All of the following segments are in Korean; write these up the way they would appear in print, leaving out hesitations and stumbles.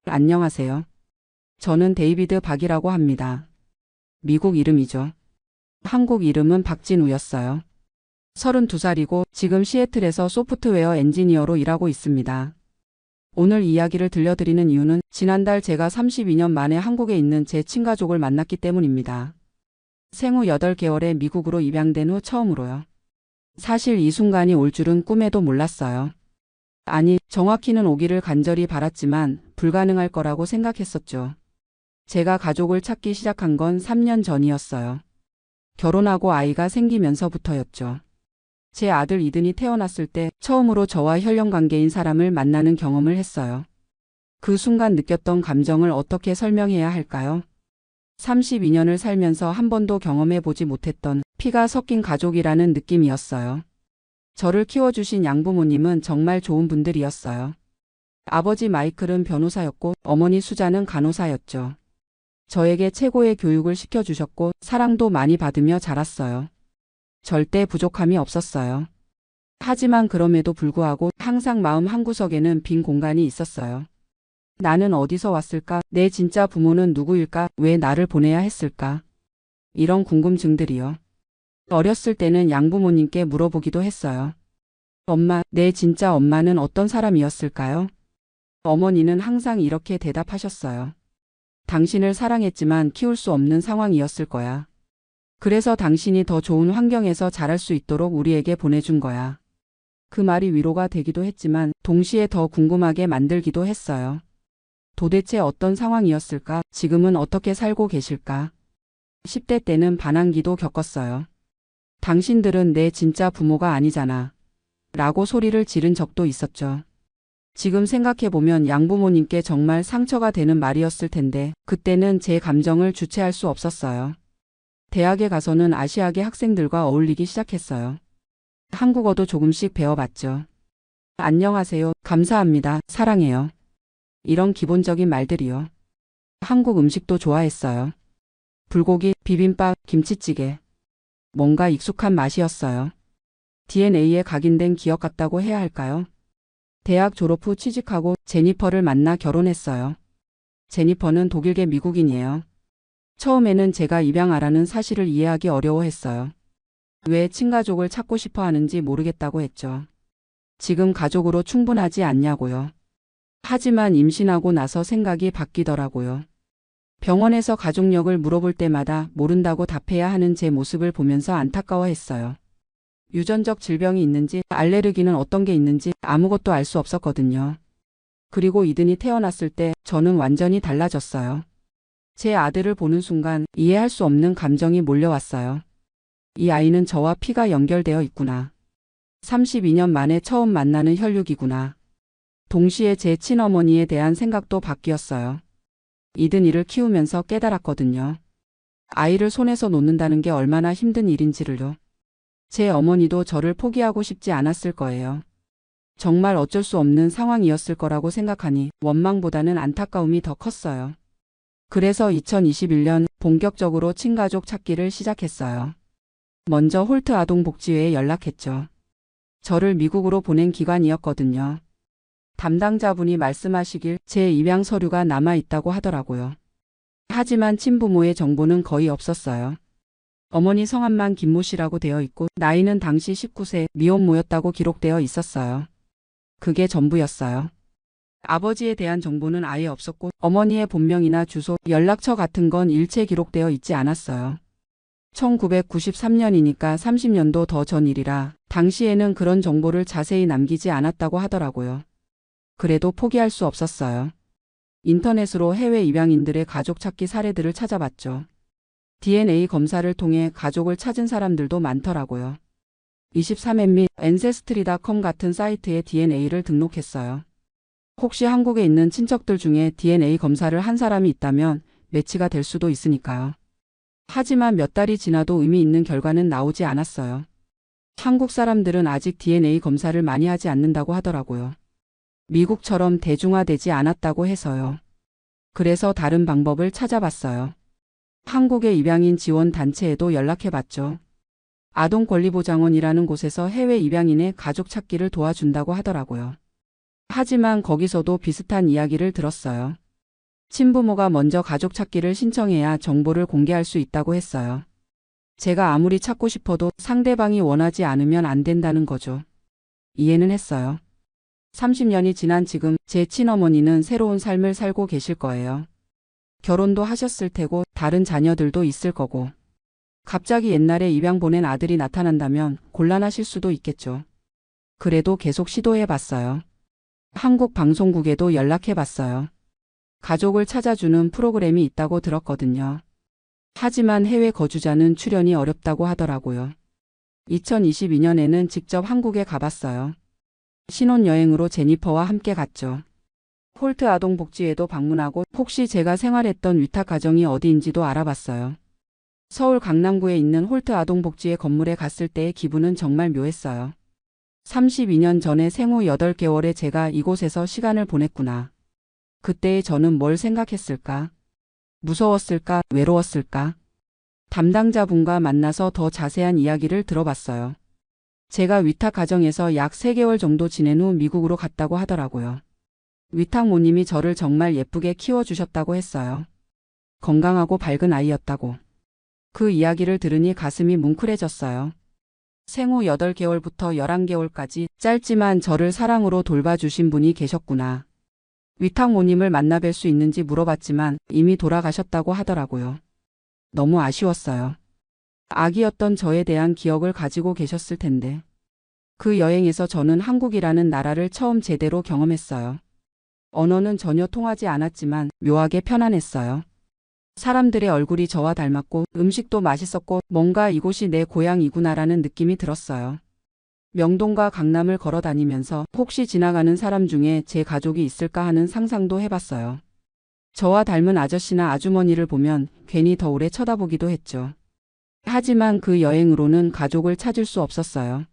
안녕하세요. 저는 데이비드 박이라고 합니다. 미국 이름이죠. 한국 이름은 박진우였어요. 32살이고 지금 시애틀에서 소프트웨어 엔지니어로 일하고 있습니다. 오늘 이야기를 들려드리는 이유는 지난달 제가 32년 만에 한국에 있는 제 친가족을 만났기 때문입니다. 생후 8개월에 미국으로 입양된 후 처음으로요. 사실 이 순간이 올 줄은 꿈에도 몰랐어요. 아니, 정확히는 오기를 간절히 바랐지만 불가능할 거라고 생각했었죠. 제가 가족을 찾기 시작한 건 3년 전이었어요. 결혼하고 아이가 생기면서부터였죠. 제 아들 이든이 태어났을 때 처음으로 저와 혈연 관계인 사람을 만나는 경험을 했어요. 그 순간 느꼈던 감정을 어떻게 설명해야 할까요? 32년을 살면서 한 번도 경험해 보지 못했던 피가 섞인 가족이라는 느낌이었어요. 저를 키워주신 양부모님은 정말 좋은 분들이었어요. 아버지 마이클은 변호사였고 어머니 수자는 간호사였죠. 저에게 최고의 교육을 시켜주셨고 사랑도 많이 받으며 자랐어요. 절대 부족함이 없었어요. 하지만 그럼에도 불구하고 항상 마음 한구석에는 빈 공간이 있었어요. 나는 어디서 왔을까? 내 진짜 부모는 누구일까? 왜 나를 보내야 했을까? 이런 궁금증들이요. 어렸을 때는 양부모님께 물어보기도 했어요. 엄마, 내 진짜 엄마는 어떤 사람이었을까요? 어머니는 항상 이렇게 대답하셨어요. 당신을 사랑했지만 키울 수 없는 상황이었을 거야. 그래서 당신이 더 좋은 환경에서 자랄 수 있도록 우리에게 보내준 거야. 그 말이 위로가 되기도 했지만 동시에 더 궁금하게 만들기도 했어요. 도대체 어떤 상황이었을까? 지금은 어떻게 살고 계실까? 10대 때는 반항기도 겪었어요. 당신들은 내 진짜 부모가 아니잖아. 라고 소리를 지른 적도 있었죠. 지금 생각해보면 양부모님께 정말 상처가 되는 말이었을 텐데 그때는 제 감정을 주체할 수 없었어요. 대학에 가서는 아시아계 학생들과 어울리기 시작했어요. 한국어도 조금씩 배워봤죠. 안녕하세요. 감사합니다. 사랑해요. 이런 기본적인 말들이요. 한국 음식도 좋아했어요. 불고기, 비빔밥, 김치찌개. 뭔가 익숙한 맛이었어요. DNA에 각인된 기억 같다고 해야 할까요? 대학 졸업 후 취직하고 제니퍼를 만나 결혼했어요. 제니퍼는 독일계 미국인이에요. 처음에는 제가 입양아라는 사실을 이해하기 어려워했어요. 왜 친가족을 찾고 싶어 하는지 모르겠다고 했죠. 지금 가족으로 충분하지 않냐고요. 하지만 임신하고 나서 생각이 바뀌더라고요. 병원에서 가족력을 물어볼 때마다 모른다고 답해야 하는 제 모습을 보면서 안타까워했어요. 유전적 질병이 있는지 알레르기는 어떤 게 있는지 아무것도 알 수 없었거든요. 그리고 이든이 태어났을 때 저는 완전히 달라졌어요. 제 아들을 보는 순간 이해할 수 없는 감정이 몰려왔어요. 이 아이는 저와 피가 연결되어 있구나. 32년 만에 처음 만나는 혈육이구나. 동시에 제 친어머니에 대한 생각도 바뀌었어요. 이든이를 키우면서 깨달았거든요. 아이를 손에서 놓는다는 게 얼마나 힘든 일인지를요. 제 어머니도 저를 포기하고 싶지 않았을 거예요. 정말 어쩔 수 없는 상황이었을 거라고 생각하니 원망보다는 안타까움이 더 컸어요. 그래서 2021년 본격적으로 친가족 찾기를 시작했어요. 먼저 홀트 아동복지회에 연락했죠. 저를 미국으로 보낸 기관이었거든요. 담당자분이 말씀하시길 제 입양 서류가 남아있다고 하더라고요. 하지만 친부모의 정보는 거의 없었어요. 어머니 성함만 김모 씨라고 되어 있고 나이는 당시 19세, 미혼모였다고 기록되어 있었어요. 그게 전부였어요. 아버지에 대한 정보는 아예 없었고 어머니의 본명이나 주소, 연락처 같은 건 일체 기록되어 있지 않았어요. 1993년이니까 30년도 더 전 일이라 당시에는 그런 정보를 자세히 남기지 않았다고 하더라고요. 그래도 포기할 수 없었어요. 인터넷으로 해외 입양인들의 가족 찾기 사례들을 찾아봤죠. DNA 검사를 통해 가족을 찾은 사람들도 많더라고요. 23엔 및 앤세스트리.com 같은 사이트에 DNA를 등록했어요. 혹시 한국에 있는 친척들 중에 DNA 검사를 한 사람이 있다면 매치가 될 수도 있으니까요. 하지만 몇 달이 지나도 의미 있는 결과는 나오지 않았어요. 한국 사람들은 아직 DNA 검사를 많이 하지 않는다고 하더라고요. 미국처럼 대중화되지 않았다고 해서요. 그래서 다른 방법을 찾아봤어요. 한국의 입양인 지원 단체에도 연락해봤죠. 아동권리보장원이라는 곳에서 해외 입양인의 가족 찾기를 도와준다고 하더라고요. 하지만 거기서도 비슷한 이야기를 들었어요. 친부모가 먼저 가족 찾기를 신청해야 정보를 공개할 수 있다고 했어요. 제가 아무리 찾고 싶어도 상대방이 원하지 않으면 안 된다는 거죠. 이해는 했어요. 30년이 지난 지금 제 친어머니는 새로운 삶을 살고 계실 거예요. 결혼도 하셨을 테고 다른 자녀들도 있을 거고. 갑자기 옛날에 입양 보낸 아들이 나타난다면 곤란하실 수도 있겠죠. 그래도 계속 시도해봤어요. 한국 방송국에도 연락해봤어요. 가족을 찾아주는 프로그램이 있다고 들었거든요. 하지만 해외 거주자는 출연이 어렵다고 하더라고요. 2022년에는 직접 한국에 가봤어요. 신혼여행으로 제니퍼와 함께 갔죠. 홀트 아동복지회도 방문하고 혹시 제가 생활했던 위탁 가정이 어디인지도 알아봤어요. 서울 강남구에 있는 홀트 아동복지회 건물에 갔을 때의 기분은 정말 묘했어요. 32년 전에 생후 8개월에 제가 이곳에서 시간을 보냈구나. 그때의 저는 뭘 생각했을까? 무서웠을까? 외로웠을까? 담당자분과 만나서 더 자세한 이야기를 들어봤어요. 제가 위탁 가정에서 약 3개월 정도 지낸 후 미국으로 갔다고 하더라고요. 위탁모님이 저를 정말 예쁘게 키워주셨다고 했어요. 건강하고 밝은 아이였다고. 그 이야기를 들으니 가슴이 뭉클해졌어요. 생후 8개월부터 11개월까지 짧지만 저를 사랑으로 돌봐주신 분이 계셨구나. 위탁모님을 만나 뵐 수 있는지 물어봤지만 이미 돌아가셨다고 하더라고요. 너무 아쉬웠어요. 아기였던 저에 대한 기억을 가지고 계셨을 텐데. 그 여행에서 저는 한국이라는 나라를 처음 제대로 경험했어요. 언어는 전혀 통하지 않았지만 묘하게 편안했어요. 사람들의 얼굴이 저와 닮았고 음식도 맛있었고 뭔가 이곳이 내 고향이구나라는 느낌이 들었어요. 명동과 강남을 걸어 다니면서 혹시 지나가는 사람 중에 제 가족이 있을까 하는 상상도 해봤어요. 저와 닮은 아저씨나 아주머니를 보면 괜히 더 오래 쳐다보기도 했죠. 하지만 그 여행으로는 가족을 찾을 수 없었어요.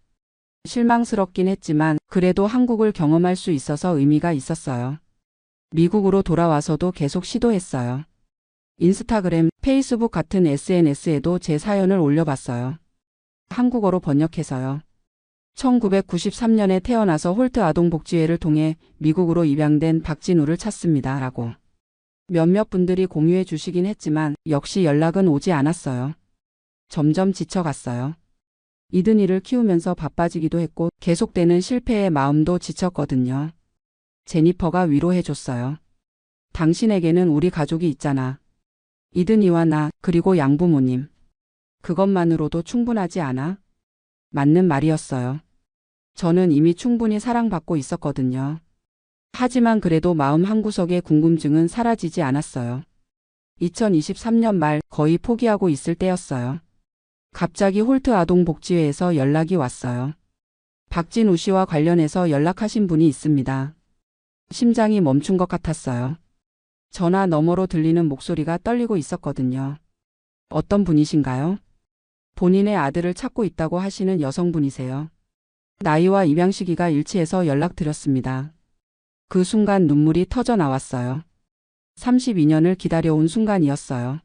실망스럽긴 했지만 그래도 한국을 경험할 수 있어서 의미가 있었어요. 미국으로 돌아와서도 계속 시도했어요. 인스타그램, 페이스북 같은 SNS에도 제 사연을 올려봤어요. 한국어로 번역해서요. 1993년에 태어나서 홀트 아동복지회를 통해 미국으로 입양된 박진우를 찾습니다. 라고. 몇몇 분들이 공유해 주시긴 했지만 역시 연락은 오지 않았어요. 점점 지쳐갔어요. 이든이를 키우면서 바빠지기도 했고 계속되는 실패에 마음도 지쳤거든요. 제니퍼가 위로해줬어요. 당신에게는 우리 가족이 있잖아. 이든이와 나 그리고 양부모님. 그것만으로도 충분하지 않아? 맞는 말이었어요. 저는 이미 충분히 사랑받고 있었거든요. 하지만 그래도 마음 한구석의 궁금증은 사라지지 않았어요. 2023년 말 거의 포기하고 있을 때였어요. 갑자기 홀트 아동복지회에서 연락이 왔어요. 박진우 씨와 관련해서 연락하신 분이 있습니다. 심장이 멈춘 것 같았어요. 전화 너머로 들리는 목소리가 떨리고 있었거든요. 어떤 분이신가요? 본인의 아들을 찾고 있다고 하시는 여성분이세요. 나이와 입양 시기가 일치해서 연락드렸습니다. 그 순간 눈물이 터져 나왔어요. 32년을 기다려온 순간이었어요.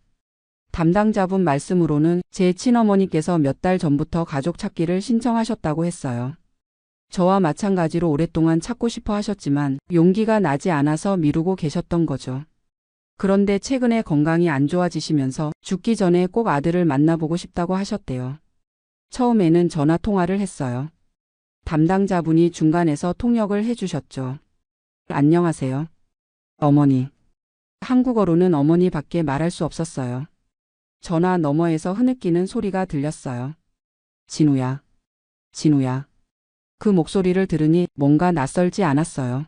담당자분 말씀으로는 제 친어머니께서 몇 달 전부터 가족 찾기를 신청하셨다고 했어요. 저와 마찬가지로 오랫동안 찾고 싶어 하셨지만 용기가 나지 않아서 미루고 계셨던 거죠. 그런데 최근에 건강이 안 좋아지시면서 죽기 전에 꼭 아들을 만나보고 싶다고 하셨대요. 처음에는 전화 통화를 했어요. 담당자분이 중간에서 통역을 해주셨죠. 안녕하세요. 어머니. 한국어로는 어머니밖에 말할 수 없었어요. 전화 너머에서 흐느끼는 소리가 들렸어요. 진우야. 진우야. 그 목소리를 들으니 뭔가 낯설지 않았어요.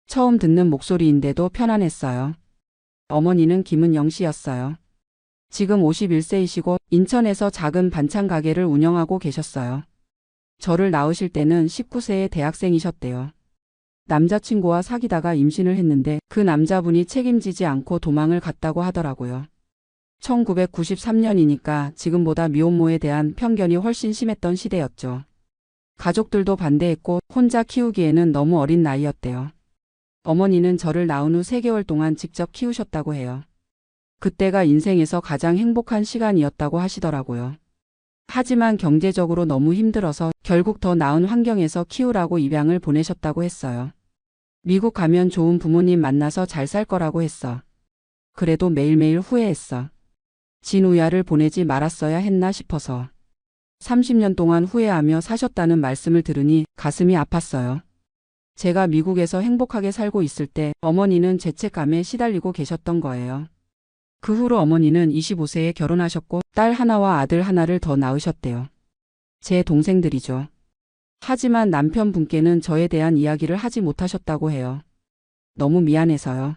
처음 듣는 목소리인데도 편안했어요. 어머니는 김은영 씨였어요. 지금 51세이시고 인천에서 작은 반찬 가게를 운영하고 계셨어요. 저를 낳으실 때는 19세의 대학생이셨대요. 남자친구와 사귀다가 임신을 했는데 그 남자분이 책임지지 않고 도망을 갔다고 하더라고요. 1993년이니까 지금보다 미혼모에 대한 편견이 훨씬 심했던 시대였죠. 가족들도 반대했고 혼자 키우기에는 너무 어린 나이였대요. 어머니는 저를 낳은 후 3개월 동안 직접 키우셨다고 해요. 그때가 인생에서 가장 행복한 시간이었다고 하시더라고요. 하지만 경제적으로 너무 힘들어서 결국 더 나은 환경에서 키우라고 입양을 보내셨다고 했어요. 미국 가면 좋은 부모님 만나서 잘 살 거라고 했어. 그래도 매일매일 후회했어. 진우야를 보내지 말았어야 했나 싶어서. 30년 동안 후회하며 사셨다는 말씀을 들으니 가슴이 아팠어요. 제가 미국에서 행복하게 살고 있을 때 어머니는 죄책감에 시달리고 계셨던 거예요. 그 후로 어머니는 25세에 결혼하셨고 딸 하나와 아들 하나를 더 낳으셨대요. 제 동생들이죠. 하지만 남편분께는 저에 대한 이야기를 하지 못하셨다고 해요. 너무 미안해서요.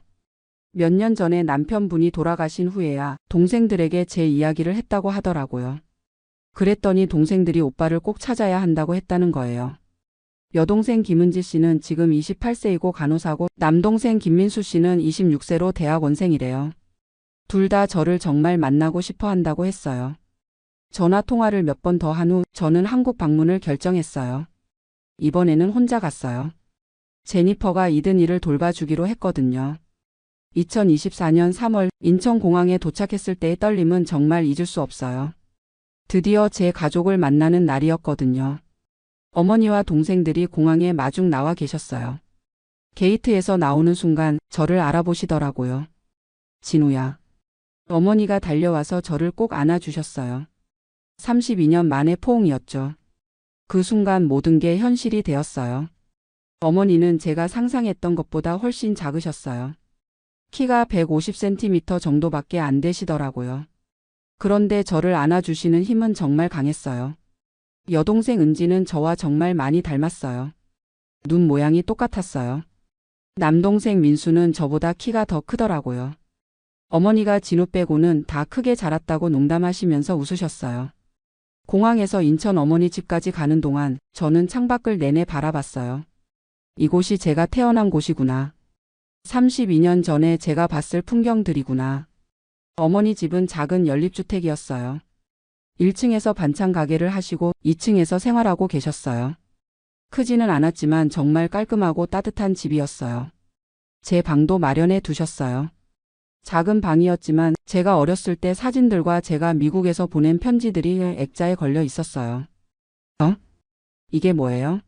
몇 년 전에 남편분이 돌아가신 후에야 동생들에게 제 이야기를 했다고 하더라고요. 그랬더니 동생들이 오빠를 꼭 찾아야 한다고 했다는 거예요. 여동생 김은지 씨는 지금 28세이고 간호사고 남동생 김민수 씨는 26세로 대학원생이래요. 둘 다 저를 정말 만나고 싶어 한다고 했어요. 전화 통화를 몇 번 더 한 후 저는 한국 방문을 결정했어요. 이번에는 혼자 갔어요. 제니퍼가 이든이를 돌봐주기로 했거든요. 2024년 3월 인천공항에 도착했을 때의 떨림은 정말 잊을 수 없어요. 드디어 제 가족을 만나는 날이었거든요. 어머니와 동생들이 공항에 마중 나와 계셨어요. 게이트에서 나오는 순간 저를 알아보시더라고요. 진우야. 어머니가 달려와서 저를 꼭 안아주셨어요. 32년 만의 포옹이었죠. 그 순간 모든 게 현실이 되었어요. 어머니는 제가 상상했던 것보다 훨씬 작으셨어요. 키가 150cm 정도밖에 안 되시더라고요. 그런데 저를 안아주시는 힘은 정말 강했어요. 여동생 은지는 저와 정말 많이 닮았어요. 눈 모양이 똑같았어요. 남동생 민수는 저보다 키가 더 크더라고요. 어머니가 진우 빼고는 다 크게 자랐다고 농담하시면서 웃으셨어요. 공항에서 인천 어머니 집까지 가는 동안 저는 창밖을 내내 바라봤어요. 이곳이 제가 태어난 곳이구나. 32년 전에 제가 봤을 풍경들이구나. 어머니 집은 작은 연립주택이었어요. 1층에서 반찬 가게를 하시고 2층에서 생활하고 계셨어요. 크지는 않았지만 정말 깔끔하고 따뜻한 집이었어요. 제 방도 마련해 두셨어요. 작은 방이었지만 제가 어렸을 때 사진들과 제가 미국에서 보낸 편지들이 액자에 걸려 있었어요. 이게 뭐예요?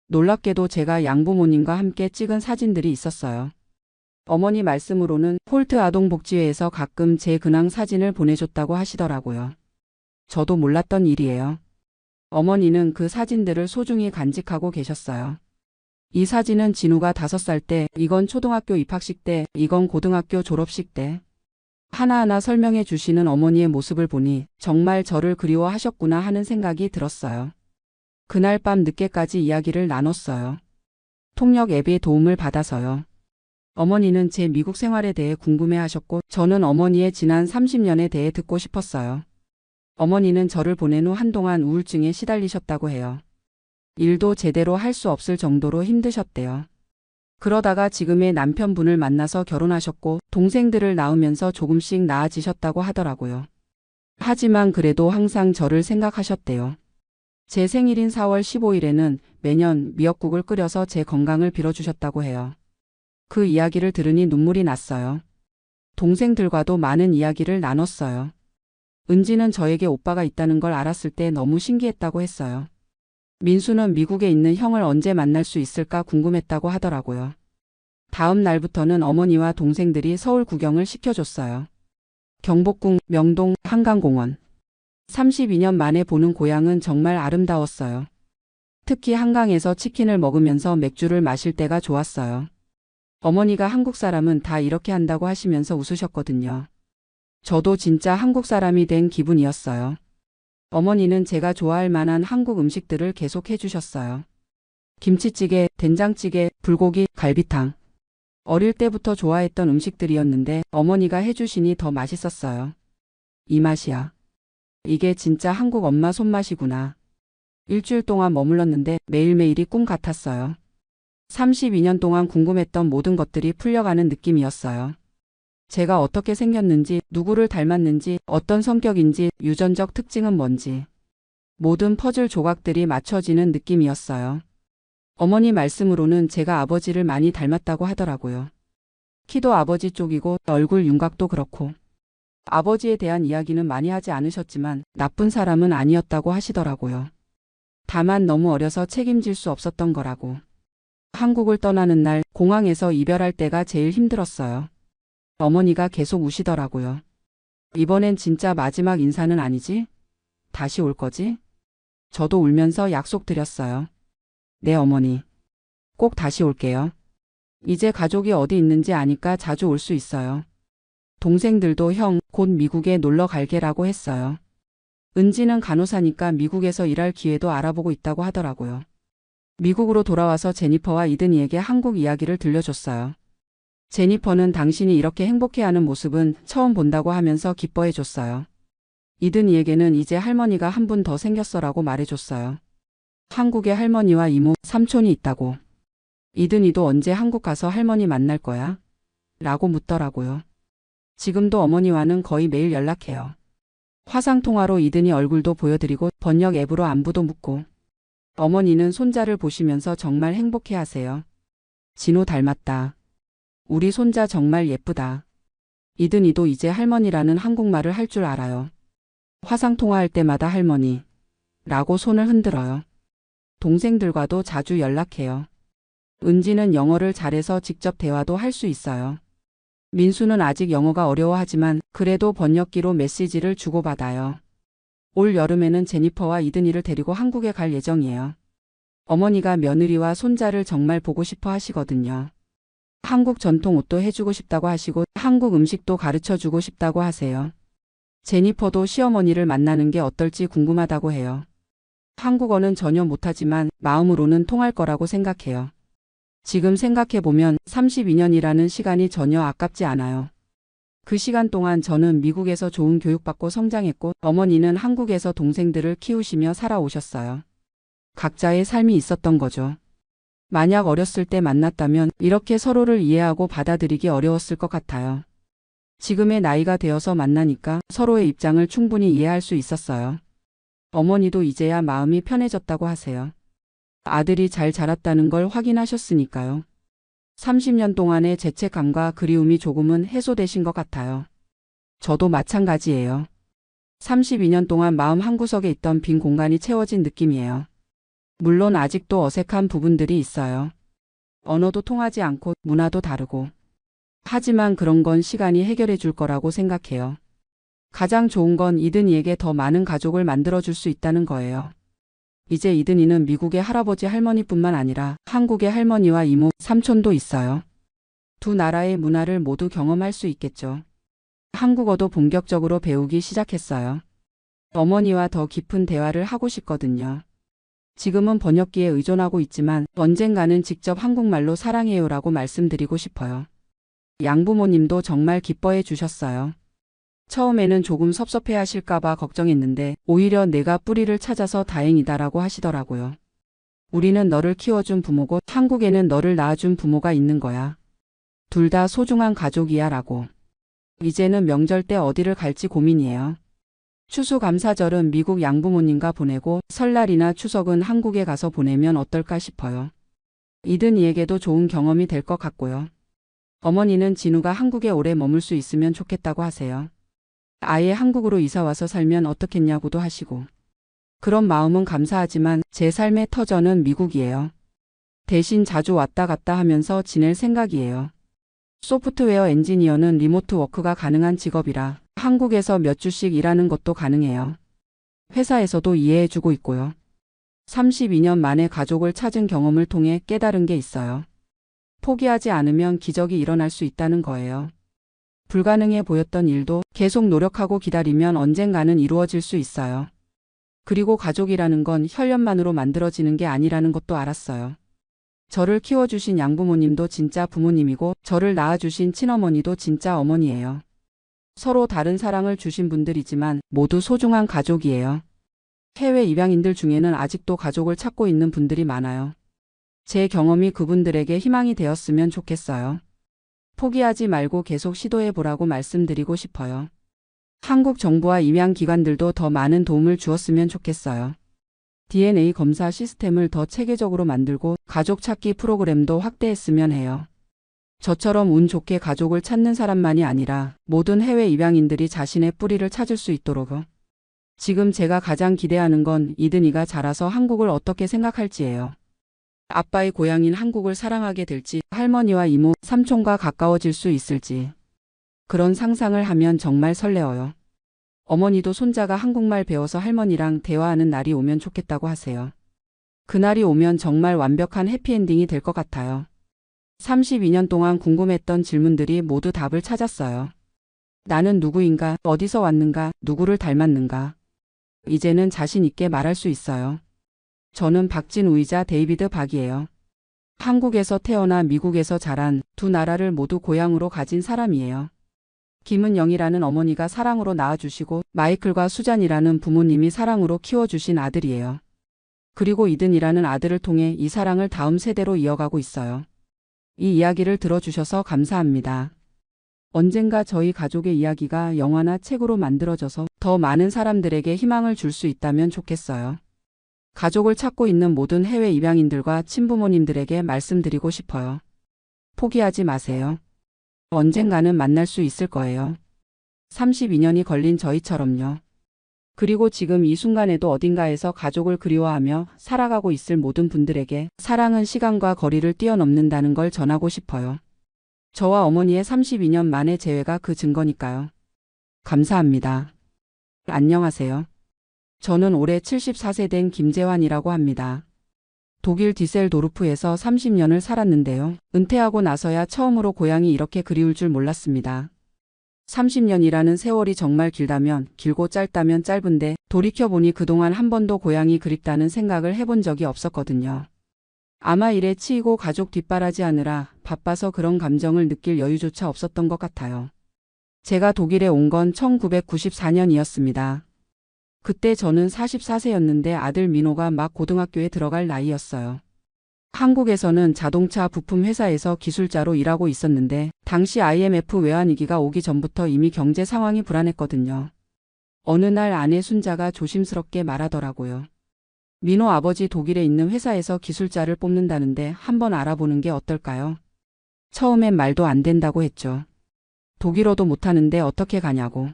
놀랍게도 제가 양부모님과 함께 찍은 사진들이 있었어요. 어머니 말씀으로는 홀트 아동복지회에서 가끔 제 근황 사진을 보내줬다고 하시더라고요. 저도 몰랐던 일이에요. 어머니는 그 사진들을 소중히 간직하고 계셨어요. 이 사진은 진우가 5살 때, 이건 초등학교 입학식 때, 이건 고등학교 졸업식 때. 하나하나 설명해 주시는 어머니의 모습을 보니 정말 저를 그리워하셨구나 하는 생각이 들었어요. 그날 밤 늦게까지 이야기를 나눴어요. 통역 앱의 도움을 받아서요. 어머니는 제 미국 생활에 대해 궁금해하셨고 저는 어머니의 지난 30년에 대해 듣고 싶었어요. 어머니는 저를 보낸 후 한동안 우울증에 시달리셨다고 해요. 일도 제대로 할 수 없을 정도로 힘드셨대요. 그러다가 지금의 남편분을 만나서 결혼하셨고 동생들을 낳으면서 조금씩 나아지셨다고 하더라고요. 하지만 그래도 항상 저를 생각하셨대요. 제 생일인 4월 15일에는 매년 미역국을 끓여서 제 건강을 빌어주셨다고 해요. 그 이야기를 들으니 눈물이 났어요. 동생들과도 많은 이야기를 나눴어요. 은지는 저에게 오빠가 있다는 걸 알았을 때 너무 신기했다고 했어요. 민수는 미국에 있는 형을 언제 만날 수 있을까 궁금했다고 하더라고요. 다음 날부터는 어머니와 동생들이 서울 구경을 시켜줬어요. 경복궁, 명동, 한강공원. 32년 만에 보는 고향은 정말 아름다웠어요. 특히 한강에서 치킨을 먹으면서 맥주를 마실 때가 좋았어요. 어머니가 한국 사람은 다 이렇게 한다고 하시면서 웃으셨거든요. 저도 진짜 한국 사람이 된 기분이었어요. 어머니는 제가 좋아할 만한 한국 음식들을 계속 해주셨어요. 김치찌개, 된장찌개, 불고기, 갈비탕. 어릴 때부터 좋아했던 음식들이었는데 어머니가 해주시니 더 맛있었어요. 이 맛이야. 이게 진짜 한국 엄마 손맛이구나. 일주일 동안 머물렀는데 매일매일이 꿈 같았어요. 32년 동안 궁금했던 모든 것들이 풀려가는 느낌이었어요. 제가 어떻게 생겼는지, 누구를 닮았는지, 어떤 성격인지, 유전적 특징은 뭔지. 모든 퍼즐 조각들이 맞춰지는 느낌이었어요. 어머니 말씀으로는 제가 아버지를 많이 닮았다고 하더라고요. 키도 아버지 쪽이고 얼굴 윤곽도 그렇고. 아버지에 대한 이야기는 많이 하지 않으셨지만 나쁜 사람은 아니었다고 하시더라고요. 다만 너무 어려서 책임질 수 없었던 거라고. 한국을 떠나는 날 공항에서 이별할 때가 제일 힘들었어요. 어머니가 계속 우시더라고요. 이번엔 진짜 마지막 인사는 아니지? 다시 올 거지? 저도 울면서 약속드렸어요. 네, 어머니. 꼭 다시 올게요. 이제 가족이 어디 있는지 아니까 자주 올 수 있어요. 동생들도 형, 곧 미국에 놀러 갈게라고 했어요. 은지는 간호사니까 미국에서 일할 기회도 알아보고 있다고 하더라고요. 미국으로 돌아와서 제니퍼와 이든이에게 한국 이야기를 들려줬어요. 제니퍼는 당신이 이렇게 행복해하는 모습은 처음 본다고 하면서 기뻐해줬어요. 이든이에게는 이제 할머니가 한 분 더 생겼어라고 말해줬어요. 한국에 할머니와 이모, 삼촌이 있다고. 이든이도 언제 한국 가서 할머니 만날 거야? 라고 묻더라고요. 지금도 어머니와는 거의 매일 연락해요. 화상통화로 이든이 얼굴도 보여드리고 번역 앱으로 안부도 묻고. 어머니는 손자를 보시면서 정말 행복해하세요. 진호 닮았다. 우리 손자 정말 예쁘다. 이든이도 이제 할머니라는 한국말을 할 줄 알아요. 화상통화할 때마다 할머니 라고 손을 흔들어요. 동생들과도 자주 연락해요. 은지는 영어를 잘해서 직접 대화도 할 수 있어요. 민수는 아직 영어가 어려워하지만 그래도 번역기로 메시지를 주고받아요. 올 여름에는 제니퍼와 이든이를 데리고 한국에 갈 예정이에요. 어머니가 며느리와 손자를 정말 보고 싶어 하시거든요. 한국 전통 옷도 해주고 싶다고 하시고 한국 음식도 가르쳐주고 싶다고 하세요. 제니퍼도 시어머니를 만나는 게 어떨지 궁금하다고 해요. 한국어는 전혀 못하지만 마음으로는 통할 거라고 생각해요. 지금 생각해보면 32년이라는 시간이 전혀 아깝지 않아요. 그 시간 동안 저는 미국에서 좋은 교육받고 성장했고 어머니는 한국에서 동생들을 키우시며 살아오셨어요. 각자의 삶이 있었던 거죠. 만약 어렸을 때 만났다면 이렇게 서로를 이해하고 받아들이기 어려웠을 것 같아요. 지금의 나이가 되어서 만나니까 서로의 입장을 충분히 이해할 수 있었어요. 어머니도 이제야 마음이 편해졌다고 하세요. 아들이 잘 자랐다는 걸 확인하셨으니까요. 30년 동안의 죄책감과 그리움이 조금은 해소되신 것 같아요. 저도 마찬가지예요. 32년 동안 마음 한구석에 있던 빈 공간이 채워진 느낌이에요. 물론 아직도 어색한 부분들이 있어요. 언어도 통하지 않고 문화도 다르고. 하지만 그런 건 시간이 해결해 줄 거라고 생각해요. 가장 좋은 건 이든이에게 더 많은 가족을 만들어줄 수 있다는 거예요. 이제 이든이는 미국의 할아버지 할머니뿐만 아니라 한국의 할머니와 이모, 삼촌도 있어요. 두 나라의 문화를 모두 경험할 수 있겠죠. 한국어도 본격적으로 배우기 시작했어요. 어머니와 더 깊은 대화를 하고 싶거든요. 지금은 번역기에 의존하고 있지만 언젠가는 직접 한국말로 사랑해요라고 말씀드리고 싶어요. 양부모님도 정말 기뻐해 주셨어요. 처음에는 조금 섭섭해 하실까봐 걱정했는데 오히려 내가 뿌리를 찾아서 다행이다라고 하시더라고요. 우리는 너를 키워준 부모고 한국에는 너를 낳아준 부모가 있는 거야. 둘 다 소중한 가족이야 라고. 이제는 명절 때 어디를 갈지 고민이에요. 추수감사절은 미국 양부모님과 보내고 설날이나 추석은 한국에 가서 보내면 어떨까 싶어요. 이든이에게도 좋은 경험이 될 것 같고요. 어머니는 진우가 한국에 오래 머물 수 있으면 좋겠다고 하세요. 아예 한국으로 이사와서 살면 어떻겠냐고도 하시고. 그런 마음은 감사하지만 제 삶의 터전은 미국이에요. 대신 자주 왔다 갔다 하면서 지낼 생각이에요. 소프트웨어 엔지니어는 리모트 워크가 가능한 직업이라 한국에서 몇 주씩 일하는 것도 가능해요. 회사에서도 이해해주고 있고요. 32년 만에 가족을 찾은 경험을 통해 깨달은 게 있어요. 포기하지 않으면 기적이 일어날 수 있다는 거예요. 불가능해 보였던 일도 계속 노력하고 기다리면 언젠가는 이루어질 수 있어요. 그리고 가족이라는 건 혈연만으로 만들어지는 게 아니라는 것도 알았어요. 저를 키워주신 양부모님도 진짜 부모님이고 저를 낳아주신 친어머니도 진짜 어머니예요. 서로 다른 사랑을 주신 분들이지만 모두 소중한 가족이에요. 해외 입양인들 중에는 아직도 가족을 찾고 있는 분들이 많아요. 제 경험이 그분들에게 희망이 되었으면 좋겠어요. 포기하지 말고 계속 시도해보라고 말씀드리고 싶어요. 한국 정부와 입양기관들도 더 많은 도움을 주었으면 좋겠어요. DNA 검사 시스템을 더 체계적으로 만들고 가족 찾기 프로그램도 확대했으면 해요. 저처럼 운 좋게 가족을 찾는 사람만이 아니라 모든 해외 입양인들이 자신의 뿌리를 찾을 수 있도록. 지금 제가 가장 기대하는 건 이든이가 자라서 한국을 어떻게 생각할지예요. 아빠의 고향인 한국을 사랑하게 될지, 할머니와 이모, 삼촌과 가까워질 수 있을지. 그런 상상을 하면 정말 설레어요. 어머니도 손자가 한국말 배워서 할머니랑 대화하는 날이 오면 좋겠다고 하세요. 그날이 오면 정말 완벽한 해피엔딩이 될 것 같아요. 32년 동안 궁금했던 질문들이 모두 답을 찾았어요. 나는 누구인가, 어디서 왔는가, 누구를 닮았는가. 이제는 자신 있게 말할 수 있어요. 저는 박진우이자 데이비드 박이에요. 한국에서 태어나 미국에서 자란 두 나라를 모두 고향으로 가진 사람이에요. 김은영이라는 어머니가 사랑으로 낳아주시고 마이클과 수잔이라는 부모님이 사랑으로 키워주신 아들이에요. 그리고 이든이라는 아들을 통해 이 사랑을 다음 세대로 이어가고 있어요. 이 이야기를 들어주셔서 감사합니다. 언젠가 저희 가족의 이야기가 영화나 책으로 만들어져서 더 많은 사람들에게 희망을 줄 수 있다면 좋겠어요. 가족을 찾고 있는 모든 해외 입양인들과 친부모님들에게 말씀드리고 싶어요. 포기하지 마세요. 언젠가는 만날 수 있을 거예요. 32년이 걸린 저희처럼요. 그리고 지금 이 순간에도 어딘가에서 가족을 그리워하며 살아가고 있을 모든 분들에게 사랑은 시간과 거리를 뛰어넘는다는 걸 전하고 싶어요. 저와 어머니의 32년 만의 재회가 그 증거니까요. 감사합니다. 안녕하세요. 저는 올해 74세 된 김재환이라고 합니다. 독일 디셀도르프에서 30년을 살았는데요. 은퇴하고 나서야 처음으로 고향이 이렇게 그리울 줄 몰랐습니다. 30년이라는 세월이 정말 길다면 길고 짧다면 짧은데 돌이켜보니 그동안 한 번도 고향이 그립다는 생각을 해본 적이 없었거든요. 아마 일에 치이고 가족 뒷바라지하느라 바빠서 그런 감정을 느낄 여유조차 없었던 것 같아요. 제가 독일에 온 건 1994년이었습니다. 그때 저는 44세였는데 아들 민호가 막 고등학교에 들어갈 나이였어요. 한국에서는 자동차 부품 회사에서 기술자로 일하고 있었는데 당시 IMF 외환위기가 오기 전부터 이미 경제 상황이 불안했거든요. 어느 날 아내 순자가 조심스럽게 말하더라고요. 민호 아버지 독일에 있는 회사에서 기술자를 뽑는다는데 한번 알아보는 게 어떨까요? 처음엔 말도 안 된다고 했죠. 독일어도 못하는데 어떻게 가냐고.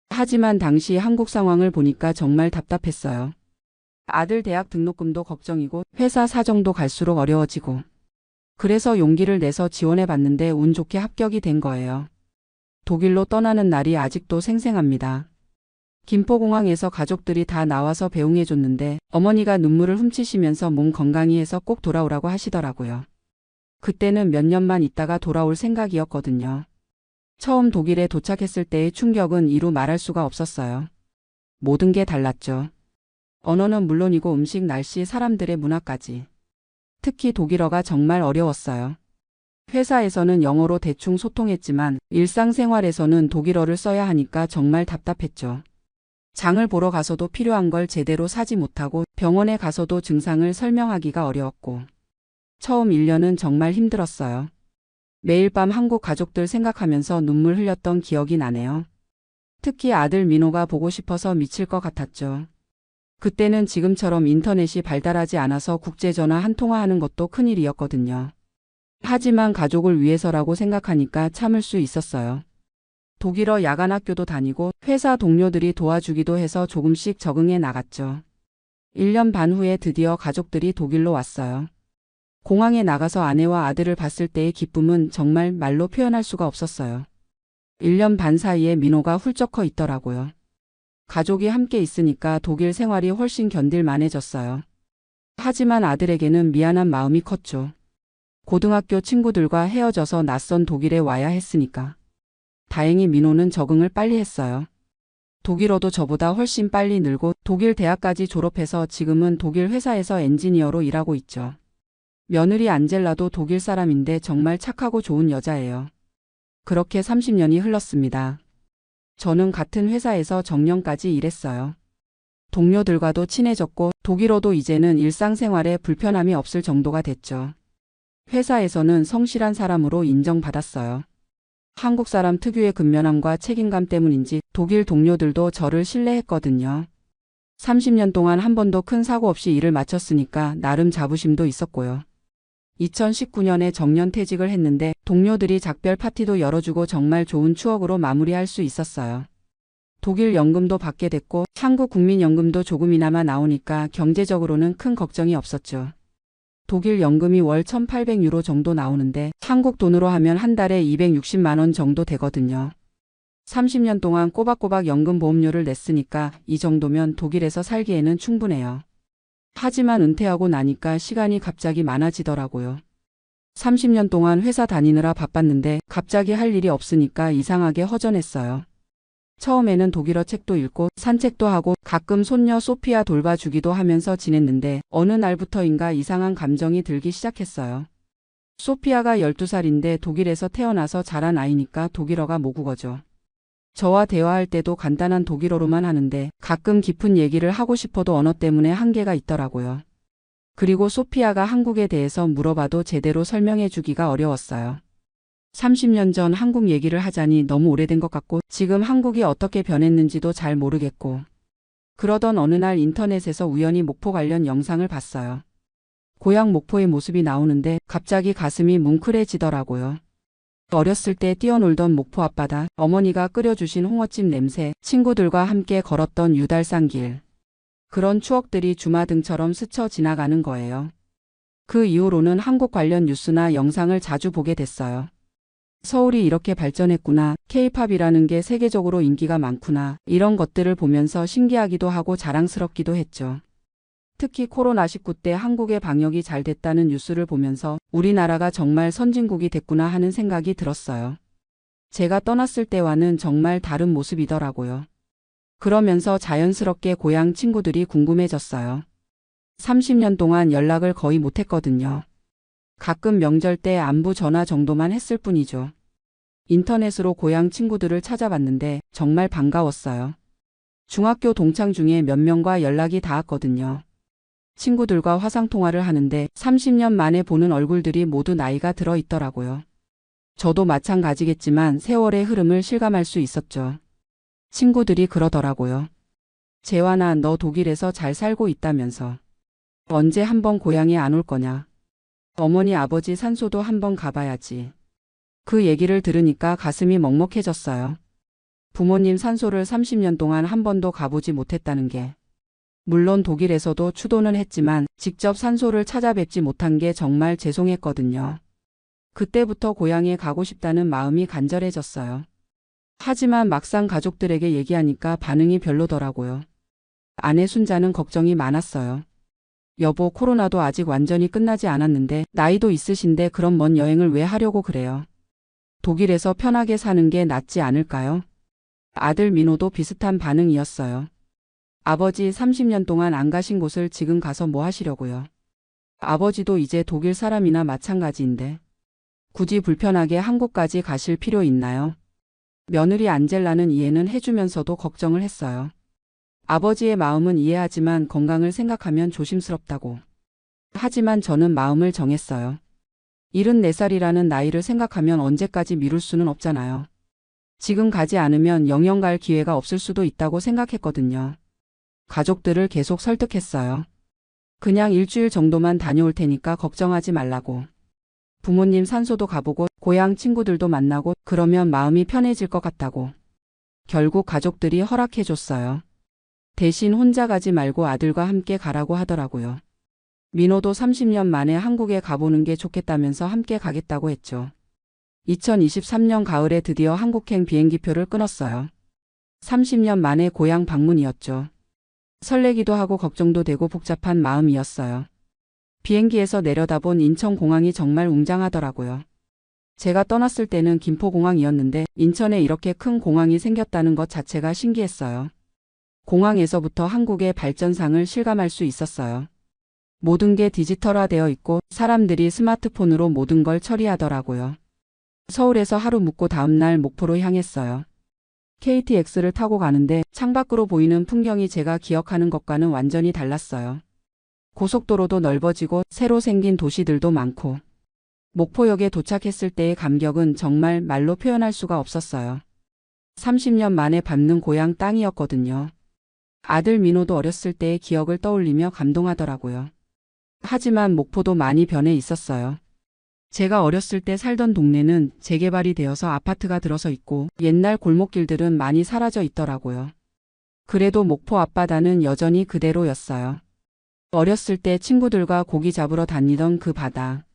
하지만 당시 한국 상황을 보니까 정말 답답했어요. 아들 대학 등록금도 걱정이고 회사 사정도 갈수록 어려워지고. 그래서 용기를 내서 지원해봤는데 운 좋게 합격이 된 거예요. 독일로 떠나는 날이 아직도 생생합니다. 김포공항에서 가족들이 다 나와서 배웅해줬는데 어머니가 눈물을 훔치시면서 몸 건강히 해서 꼭 돌아오라고 하시더라고요. 그때는 몇 년만 있다가 돌아올 생각이었거든요. 처음 독일에 도착했을 때의 충격은 이루 말할 수가 없었어요. 모든 게 달랐죠. 언어는 물론이고 음식, 날씨, 사람들의 문화까지. 특히 독일어가 정말 어려웠어요. 회사에서는 영어로 대충 소통했지만 일상생활에서는 독일어를 써야 하니까 정말 답답했죠. 장을 보러 가서도 필요한 걸 제대로 사지 못하고 병원에 가서도 증상을 설명하기가 어려웠고. 처음 1년은 정말 힘들었어요. 매일 밤 한국 가족들 생각하면서 눈물 흘렸던 기억이 나네요. 특히 아들 민호가 보고 싶어서 미칠 것 같았죠. 그때는 지금처럼 인터넷이 발달하지 않아서 국제전화 한 통화하는 것도 큰일이었거든요. 하지만 가족을 위해서라고 생각하니까 참을 수 있었어요. 독일어 야간학교도 다니고 회사 동료들이 도와주기도 해서 조금씩 적응해 나갔죠. 1년 반 후에 드디어 가족들이 독일로 왔어요. 공항에 나가서 아내와 아들을 봤을 때의 기쁨은 정말 말로 표현할 수가 없었어요. 1년 반 사이에 민호가 훌쩍 커 있더라고요. 가족이 함께 있으니까 독일 생활이 훨씬 견딜만해졌어요. 하지만 아들에게는 미안한 마음이 컸죠. 고등학교 친구들과 헤어져서 낯선 독일에 와야 했으니까. 다행히 민호는 적응을 빨리 했어요. 독일어도 저보다 훨씬 빨리 늘고 독일 대학까지 졸업해서 지금은 독일 회사에서 엔지니어로 일하고 있죠. 며느리 안젤라도 독일 사람인데 정말 착하고 좋은 여자예요. 그렇게 30년이 흘렀습니다. 저는 같은 회사에서 정년까지 일했어요. 동료들과도 친해졌고 독일어도 이제는 일상생활에 불편함이 없을 정도가 됐죠. 회사에서는 성실한 사람으로 인정받았어요. 한국 사람 특유의 근면함과 책임감 때문인지 독일 동료들도 저를 신뢰했거든요. 30년 동안 한 번도 큰 사고 없이 일을 마쳤으니까 나름 자부심도 있었고요. 2019년에 정년퇴직을 했는데 동료들이 작별 파티도 열어주고 정말 좋은 추억으로 마무리할 수 있었어요. 독일 연금도 받게 됐고 한국 국민연금도 조금이나마 나오니까 경제적으로는 큰 걱정이 없었죠. 독일 연금이 월 1,800유로 정도 나오는데 한국 돈으로 하면 한 달에 260만 원 정도 되거든요. 30년 동안 꼬박꼬박 연금보험료를 냈으니까 이 정도면 독일에서 살기에는 충분해요. 하지만 은퇴하고 나니까 시간이 갑자기 많아지더라고요. 30년 동안 회사 다니느라 바빴는데 갑자기 할 일이 없으니까 이상하게 허전했어요. 처음에는 독일어 책도 읽고 산책도 하고 가끔 손녀 소피아 돌봐주기도 하면서 지냈는데 어느 날부터인가 이상한 감정이 들기 시작했어요. 소피아가 12살인데 독일에서 태어나서 자란 아이니까 독일어가 모국어죠. 저와 대화할 때도 간단한 독일어로만 하는데 가끔 깊은 얘기를 하고 싶어도 언어 때문에 한계가 있더라고요. 그리고 소피아가 한국에 대해서 물어봐도 제대로 설명해 주기가 어려웠어요. 30년 전 한국 얘기를 하자니 너무 오래된 것 같고 지금 한국이 어떻게 변했는지도 잘 모르겠고 그러던 어느 날 인터넷에서 우연히 목포 관련 영상을 봤어요. 고향 목포의 모습이 나오는데 갑자기 가슴이 뭉클해지더라고요. 어렸을 때 뛰어놀던 목포 앞바다, 어머니가 끓여주신 홍어찜 냄새, 친구들과 함께 걸었던 유달산 길. 그런 추억들이 주마등처럼 스쳐 지나가는 거예요. 그 이후로는 한국 관련 뉴스나 영상을 자주 보게 됐어요. 서울이 이렇게 발전했구나, K-팝이라는 게 세계적으로 인기가 많구나, 이런 것들을 보면서 신기하기도 하고 자랑스럽기도 했죠. 특히 코로나19 때 한국의 방역이 잘 됐다는 뉴스를 보면서 우리나라가 정말 선진국이 됐구나 하는 생각이 들었어요. 제가 떠났을 때와는 정말 다른 모습이더라고요. 그러면서 자연스럽게 고향 친구들이 궁금해졌어요. 30년 동안 연락을 거의 못했거든요. 가끔 명절 때 안부 전화 정도만 했을 뿐이죠. 인터넷으로 고향 친구들을 찾아봤는데 정말 반가웠어요. 중학교 동창 중에 몇 명과 연락이 닿았거든요. 친구들과 화상통화를 하는데 30년 만에 보는 얼굴들이 모두 나이가 들어 있더라고요. 저도 마찬가지겠지만 세월의 흐름을 실감할 수 있었죠. 친구들이 그러더라고요. 재환아, 너 독일에서 잘 살고 있다면서. 언제 한번 고향에 안 올 거냐. 어머니 아버지 산소도 한번 가봐야지. 그 얘기를 들으니까 가슴이 먹먹해졌어요. 부모님 산소를 30년 동안 한 번도 가보지 못했다는 게. 물론 독일에서도 추도는 했지만 직접 산소를 찾아뵙지 못한 게 정말 죄송했거든요. 그때부터 고향에 가고 싶다는 마음이 간절해졌어요. 하지만 막상 가족들에게 얘기하니까 반응이 별로더라고요. 아내 순자는 걱정이 많았어요. 여보, 코로나도 아직 완전히 끝나지 않았는데 나이도 있으신데 그런 먼 여행을 왜 하려고 그래요? 독일에서 편하게 사는 게 낫지 않을까요? 아들 민호도 비슷한 반응이었어요. 아버지 30년 동안 안 가신 곳을 지금 가서 뭐 하시려고요? 아버지도 이제 독일 사람이나 마찬가지인데 굳이 불편하게 한국까지 가실 필요 있나요? 며느리 안젤라는 이해는 해주면서도 걱정을 했어요. 아버지의 마음은 이해하지만 건강을 생각하면 조심스럽다고. 하지만 저는 마음을 정했어요. 74살이라는 나이를 생각하면 언제까지 미룰 수는 없잖아요. 지금 가지 않으면 영영 갈 기회가 없을 수도 있다고 생각했거든요. 가족들을 계속 설득했어요. 그냥 일주일 정도만 다녀올 테니까 걱정하지 말라고. 부모님 산소도 가보고 고향 친구들도 만나고 그러면 마음이 편해질 것 같다고. 결국 가족들이 허락해줬어요. 대신 혼자 가지 말고 아들과 함께 가라고 하더라고요. 민호도 30년 만에 한국에 가보는 게 좋겠다면서 함께 가겠다고 했죠. 2023년 가을에 드디어 한국행 비행기표를 끊었어요. 30년 만에 고향 방문이었죠. 설레기도 하고 걱정도 되고 복잡한 마음이었어요. 비행기에서 내려다본 인천공항이 정말 웅장하더라고요. 제가 떠났을 때는 김포공항이었는데 인천에 이렇게 큰 공항이 생겼다는 것 자체가 신기했어요. 공항에서부터 한국의 발전상을 실감할 수 있었어요. 모든 게 디지털화되어 있고 사람들이 스마트폰으로 모든 걸 처리하더라고요. 서울에서 하루 묵고 다음날 목포로 향했어요. KTX를 타고 가는데 창밖으로 보이는 풍경이 제가 기억하는 것과는 완전히 달랐어요. 고속도로도 넓어지고 새로 생긴 도시들도 많고 목포역에 도착했을 때의 감격은 정말 말로 표현할 수가 없었어요. 30년 만에 밟는 고향 땅이었거든요. 아들 민호도 어렸을 때의 기억을 떠올리며 감동하더라고요. 하지만 목포도 많이 변해 있었어요. 제가 어렸을 때 살던 동네는 재개발이 되어서 아파트가 들어서 있고 옛날 골목길들은 많이 사라져 있더라고요. 그래도 목포 앞바다는 여전히 그대로였어요. 어렸을 때 친구들과 고기 잡으러 다니던 그 바다.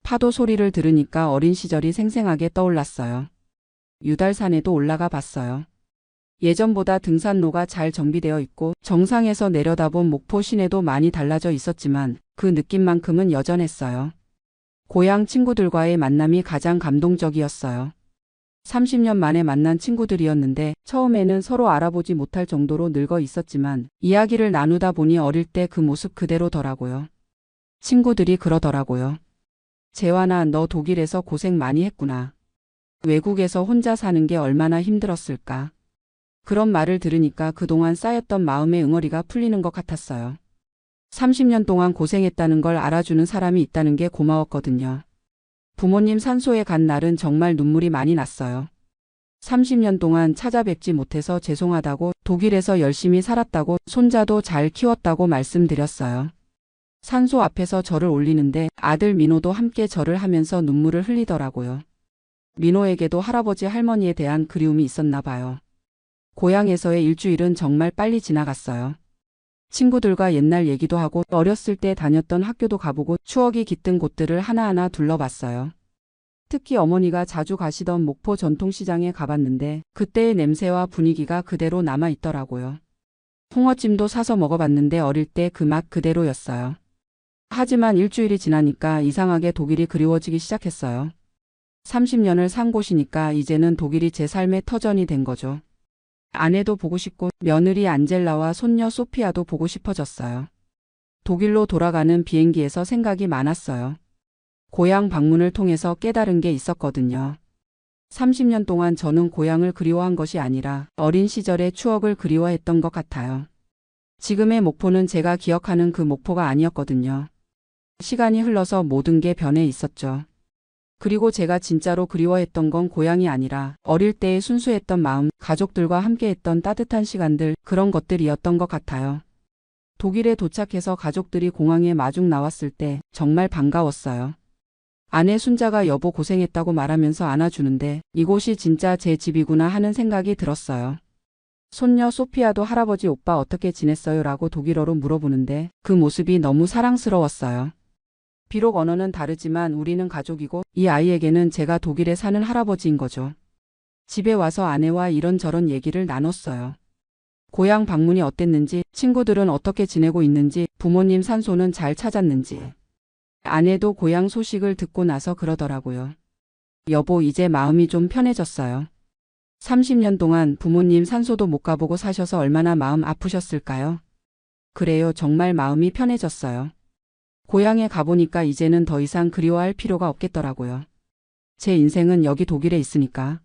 파도 소리를 들으니까 어린 시절이 생생하게 떠올랐어요. 유달산에도 올라가 봤어요. 예전보다 등산로가 잘 정비되어 있고 정상에서 내려다본 목포 시내도 많이 달라져 있었지만 그 느낌만큼은 여전했어요. 고향 친구들과의 만남이 가장 감동적이었어요. 30년 만에 만난 친구들이었는데 처음에는 서로 알아보지 못할 정도로 늙어 있었지만 이야기를 나누다 보니 어릴 때 그 모습 그대로더라고요. 친구들이 그러더라고요. 재환아, 너 독일에서 고생 많이 했구나. 외국에서 혼자 사는 게 얼마나 힘들었을까. 그런 말을 들으니까 그동안 쌓였던 마음의 응어리가 풀리는 것 같았어요. 30년 동안 고생했다는 걸 알아주는 사람이 있다는 게 고마웠거든요. 부모님 산소에 간 날은 정말 눈물이 많이 났어요. 30년 동안 찾아뵙지 못해서 죄송하다고, 독일에서 열심히 살았다고, 손자도 잘 키웠다고 말씀드렸어요. 산소 앞에서 절을 올리는데 아들 민호도 함께 절을 하면서 눈물을 흘리더라고요. 민호에게도 할아버지 할머니에 대한 그리움이 있었나 봐요. 고향에서의 일주일은 정말 빨리 지나갔어요. 친구들과 옛날 얘기도 하고 어렸을 때 다녔던 학교도 가보고 추억이 깃든 곳들을 하나하나 둘러봤어요. 특히 어머니가 자주 가시던 목포 전통시장에 가봤는데 그때의 냄새와 분위기가 그대로 남아있더라고요. 홍어찜도 사서 먹어봤는데 어릴 때 그 맛 그대로였어요. 하지만 일주일이 지나니까 이상하게 독일이 그리워지기 시작했어요. 30년을 산 곳이니까 이제는 독일이 제 삶의 터전이 된 거죠. 아내도 보고 싶고 며느리 안젤라와 손녀 소피아도 보고 싶어졌어요. 독일로 돌아가는 비행기에서 생각이 많았어요. 고향 방문을 통해서 깨달은 게 있었거든요. 30년 동안 저는 고향을 그리워한 것이 아니라 어린 시절의 추억을 그리워했던 것 같아요. 지금의 목포는 제가 기억하는 그 목포가 아니었거든요. 시간이 흘러서 모든 게 변해 있었죠. 그리고 제가 진짜로 그리워했던 건 고향이 아니라 어릴 때의 순수했던 마음, 가족들과 함께했던 따뜻한 시간들, 그런 것들이었던 것 같아요. 독일에 도착해서 가족들이 공항에 마중 나왔을 때 정말 반가웠어요. 아내 순자가 여보 고생했다고 말하면서 안아주는데 이곳이 진짜 제 집이구나 하는 생각이 들었어요. 손녀 소피아도 할아버지 오빠 어떻게 지냈어요? 라고 독일어로 물어보는데 그 모습이 너무 사랑스러웠어요. 비록 언어는 다르지만 우리는 가족이고 이 아이에게는 제가 독일에 사는 할아버지인 거죠. 집에 와서 아내와 이런저런 얘기를 나눴어요. 고향 방문이 어땠는지, 친구들은 어떻게 지내고 있는지, 부모님 산소는 잘 찾았는지. 아내도 고향 소식을 듣고 나서 그러더라고요. 여보, 이제 마음이 좀 편해졌어요. 30년 동안 부모님 산소도 못 가보고 사셔서 얼마나 마음 아프셨을까요? 그래요, 정말 마음이 편해졌어요. 고향에 가보니까 이제는 더 이상 그리워할 필요가 없겠더라고요. 제 인생은 여기 독일에 있으니까.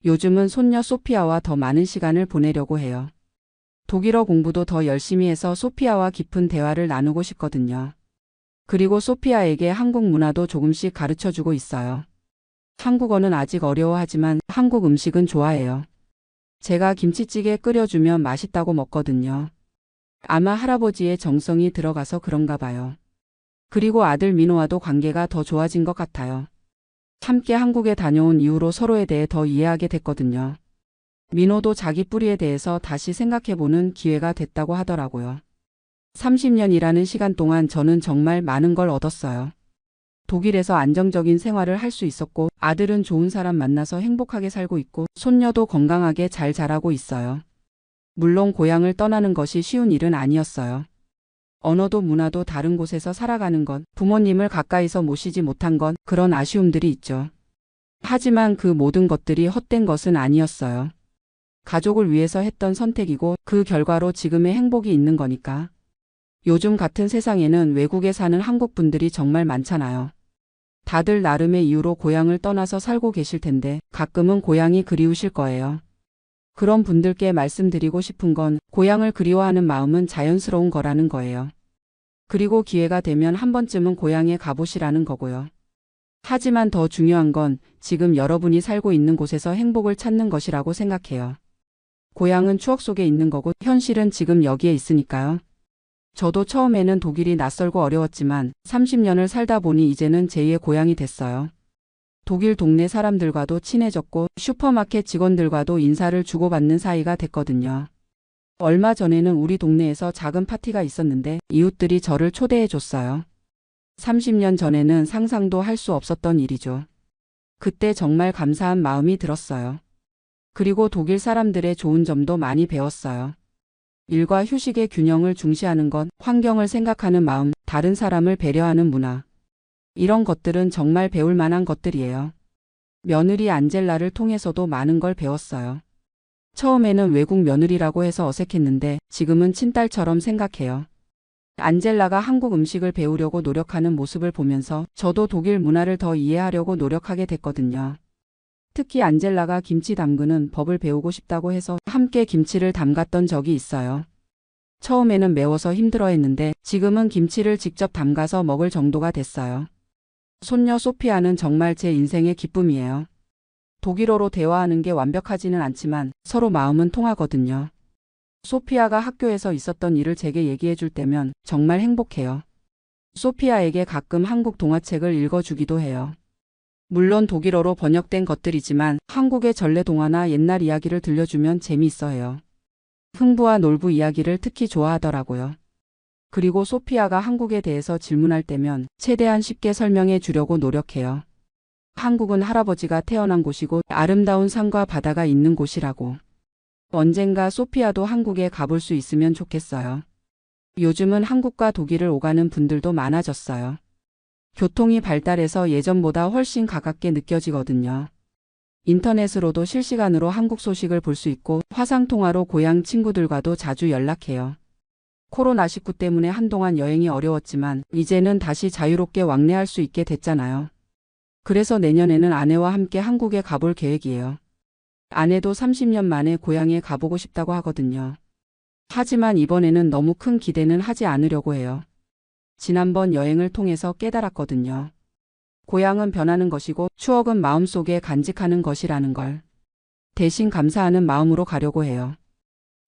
요즘은 손녀 소피아와 더 많은 시간을 보내려고 해요. 독일어 공부도 더 열심히 해서 소피아와 깊은 대화를 나누고 싶거든요. 그리고 소피아에게 한국 문화도 조금씩 가르쳐주고 있어요. 한국어는 아직 어려워하지만 한국 음식은 좋아해요. 제가 김치찌개 끓여주면 맛있다고 먹거든요. 아마 할아버지의 정성이 들어가서 그런가 봐요. 그리고 아들 민호와도 관계가 더 좋아진 것 같아요. 함께 한국에 다녀온 이후로 서로에 대해 더 이해하게 됐거든요. 민호도 자기 뿌리에 대해서 다시 생각해보는 기회가 됐다고 하더라고요. 30년이라는 시간 동안 저는 정말 많은 걸 얻었어요. 독일에서 안정적인 생활을 할 수 있었고 아들은 좋은 사람 만나서 행복하게 살고 있고 손녀도 건강하게 잘 자라고 있어요. 물론 고향을 떠나는 것이 쉬운 일은 아니었어요. 언어도 문화도 다른 곳에서 살아가는 것, 부모님을 가까이서 모시지 못한 것, 그런 아쉬움들이 있죠. 하지만 그 모든 것들이 헛된 것은 아니었어요. 가족을 위해서 했던 선택이고 그 결과로 지금의 행복이 있는 거니까. 요즘 같은 세상에는 외국에 사는 한국 분들이 정말 많잖아요. 다들 나름의 이유로 고향을 떠나서 살고 계실 텐데 가끔은 고향이 그리우실 거예요. 그런 분들께 말씀드리고 싶은 건 고향을 그리워하는 마음은 자연스러운 거라는 거예요. 그리고 기회가 되면 한 번쯤은 고향에 가보시라는 거고요. 하지만 더 중요한 건 지금 여러분이 살고 있는 곳에서 행복을 찾는 것이라고 생각해요. 고향은 추억 속에 있는 거고 현실은 지금 여기에 있으니까요. 저도 처음에는 독일이 낯설고 어려웠지만 30년을 살다 보니 이제는 제2의 고향이 됐어요. 독일 동네 사람들과도 친해졌고 슈퍼마켓 직원들과도 인사를 주고받는 사이가 됐거든요. 얼마 전에는 우리 동네에서 작은 파티가 있었는데 이웃들이 저를 초대해 줬어요. 30년 전에는 상상도 할 수 없었던 일이죠. 그때 정말 감사한 마음이 들었어요. 그리고 독일 사람들의 좋은 점도 많이 배웠어요. 일과 휴식의 균형을 중시하는 것, 환경을 생각하는 마음, 다른 사람을 배려하는 문화. 이런 것들은 정말 배울 만한 것들이에요. 며느리 안젤라를 통해서도 많은 걸 배웠어요. 처음에는 외국 며느리라고 해서 어색했는데 지금은 친딸처럼 생각해요. 안젤라가 한국 음식을 배우려고 노력하는 모습을 보면서 저도 독일 문화를 더 이해하려고 노력하게 됐거든요. 특히 안젤라가 김치 담그는 법을 배우고 싶다고 해서 함께 김치를 담갔던 적이 있어요. 처음에는 매워서 힘들어했는데 지금은 김치를 직접 담가서 먹을 정도가 됐어요. 손녀 소피아는 정말 제 인생의 기쁨이에요. 독일어로 대화하는 게 완벽하지는 않지만 서로 마음은 통하거든요. 소피아가 학교에서 있었던 일을 제게 얘기해 줄 때면 정말 행복해요. 소피아에게 가끔 한국 동화책을 읽어주기도 해요. 물론 독일어로 번역된 것들이지만 한국의 전래 동화나 옛날 이야기를 들려주면 재미있어해요. 흥부와 놀부 이야기를 특히 좋아하더라고요. 그리고 소피아가 한국에 대해서 질문할 때면 최대한 쉽게 설명해 주려고 노력해요. 한국은 할아버지가 태어난 곳이고 아름다운 산과 바다가 있는 곳이라고. 언젠가 소피아도 한국에 가볼 수 있으면 좋겠어요. 요즘은 한국과 독일을 오가는 분들도 많아졌어요. 교통이 발달해서 예전보다 훨씬 가깝게 느껴지거든요. 인터넷으로도 실시간으로 한국 소식을 볼 수 있고 화상통화로 고향 친구들과도 자주 연락해요. 코로나19 때문에 한동안 여행이 어려웠지만 이제는 다시 자유롭게 왕래할 수 있게 됐잖아요. 그래서 내년에는 아내와 함께 한국에 가볼 계획이에요. 아내도 30년 만에 고향에 가보고 싶다고 하거든요. 하지만 이번에는 너무 큰 기대는 하지 않으려고 해요. 지난번 여행을 통해서 깨달았거든요. 고향은 변하는 것이고 추억은 마음속에 간직하는 것이라는 걸. 대신 감사하는 마음으로 가려고 해요.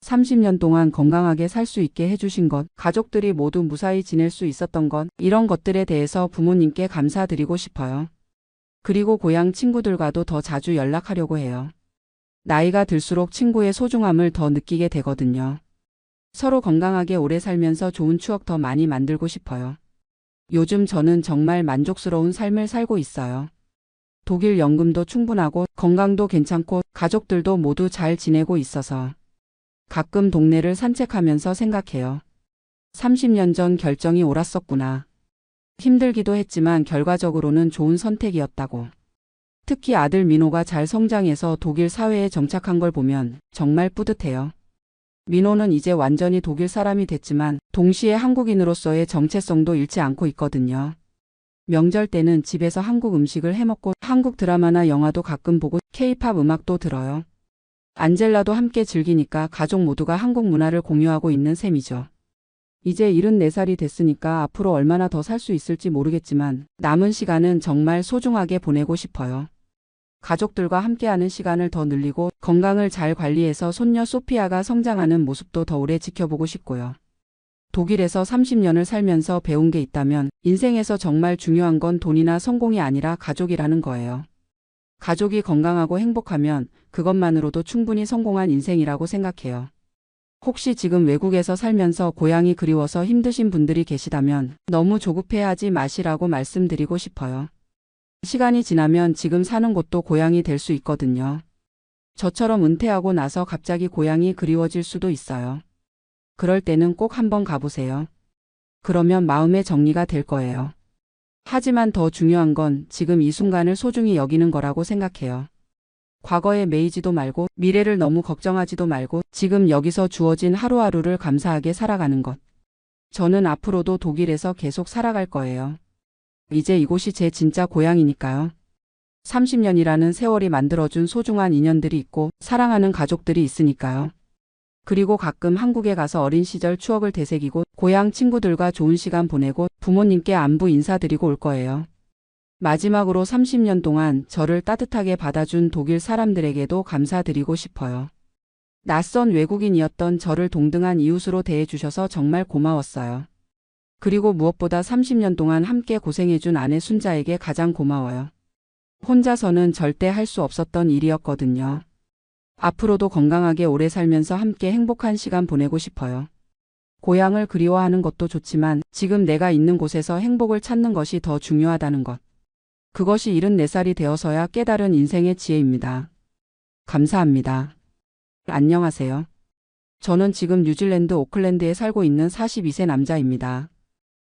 30년 동안 건강하게 살 수 있게 해주신 것, 가족들이 모두 무사히 지낼 수 있었던 것, 이런 것들에 대해서 부모님께 감사드리고 싶어요. 그리고 고향 친구들과도 더 자주 연락하려고 해요. 나이가 들수록 친구의 소중함을 더 느끼게 되거든요. 서로 건강하게 오래 살면서 좋은 추억 더 많이 만들고 싶어요. 요즘 저는 정말 만족스러운 삶을 살고 있어요. 독일 연금도 충분하고 건강도 괜찮고 가족들도 모두 잘 지내고 있어서 가끔 동네를 산책하면서 생각해요. 30년 전 결정이 옳았었구나. 힘들기도 했지만 결과적으로는 좋은 선택이었다고. 특히 아들 민호가 잘 성장해서 독일 사회에 정착한 걸 보면 정말 뿌듯해요. 민호는 이제 완전히 독일 사람이 됐지만 동시에 한국인으로서의 정체성도 잃지 않고 있거든요. 명절 때는 집에서 한국 음식을 해먹고 한국 드라마나 영화도 가끔 보고 K-팝 음악도 들어요. 안젤라도 함께 즐기니까 가족 모두가 한국 문화를 공유하고 있는 셈이죠. 이제 74살이 됐으니까 앞으로 얼마나 더 살 수 있을지 모르겠지만 남은 시간은 정말 소중하게 보내고 싶어요. 가족들과 함께하는 시간을 더 늘리고 건강을 잘 관리해서 손녀 소피아가 성장하는 모습도 더 오래 지켜보고 싶고요. 독일에서 30년을 살면서 배운 게 있다면 인생에서 정말 중요한 건 돈이나 성공이 아니라 가족이라는 거예요. 가족이 건강하고 행복하면 그것만으로도 충분히 성공한 인생이라고 생각해요. 혹시 지금 외국에서 살면서 고향이 그리워서 힘드신 분들이 계시다면 너무 조급해하지 마시라고 말씀드리고 싶어요. 시간이 지나면 지금 사는 곳도 고향이 될 수 있거든요. 저처럼 은퇴하고 나서 갑자기 고향이 그리워질 수도 있어요. 그럴 때는 꼭 한번 가보세요. 그러면 마음의 정리가 될 거예요. 하지만 더 중요한 건 지금 이 순간을 소중히 여기는 거라고 생각해요. 과거에 매이지도 말고 미래를 너무 걱정하지도 말고 지금 여기서 주어진 하루하루를 감사하게 살아가는 것. 저는 앞으로도 독일에서 계속 살아갈 거예요. 이제 이곳이 제 진짜 고향이니까요. 30년이라는 세월이 만들어준 소중한 인연들이 있고 사랑하는 가족들이 있으니까요. 그리고 가끔 한국에 가서 어린 시절 추억을 되새기고 고향 친구들과 좋은 시간 보내고 부모님께 안부 인사드리고 올 거예요. 마지막으로 30년 동안 저를 따뜻하게 받아준 독일 사람들에게도 감사드리고 싶어요. 낯선 외국인이었던 저를 동등한 이웃으로 대해주셔서 정말 고마웠어요. 그리고 무엇보다 30년 동안 함께 고생해준 아내 순자에게 가장 고마워요. 혼자서는 절대 할 수 없었던 일이었거든요. 앞으로도 건강하게 오래 살면서 함께 행복한 시간 보내고 싶어요. 고향을 그리워하는 것도 좋지만 지금 내가 있는 곳에서 행복을 찾는 것이 더 중요하다는 것. 그것이 74살이 되어서야 깨달은 인생의 지혜입니다. 감사합니다. 안녕하세요. 저는 지금 뉴질랜드 오클랜드에 살고 있는 42세 남자입니다.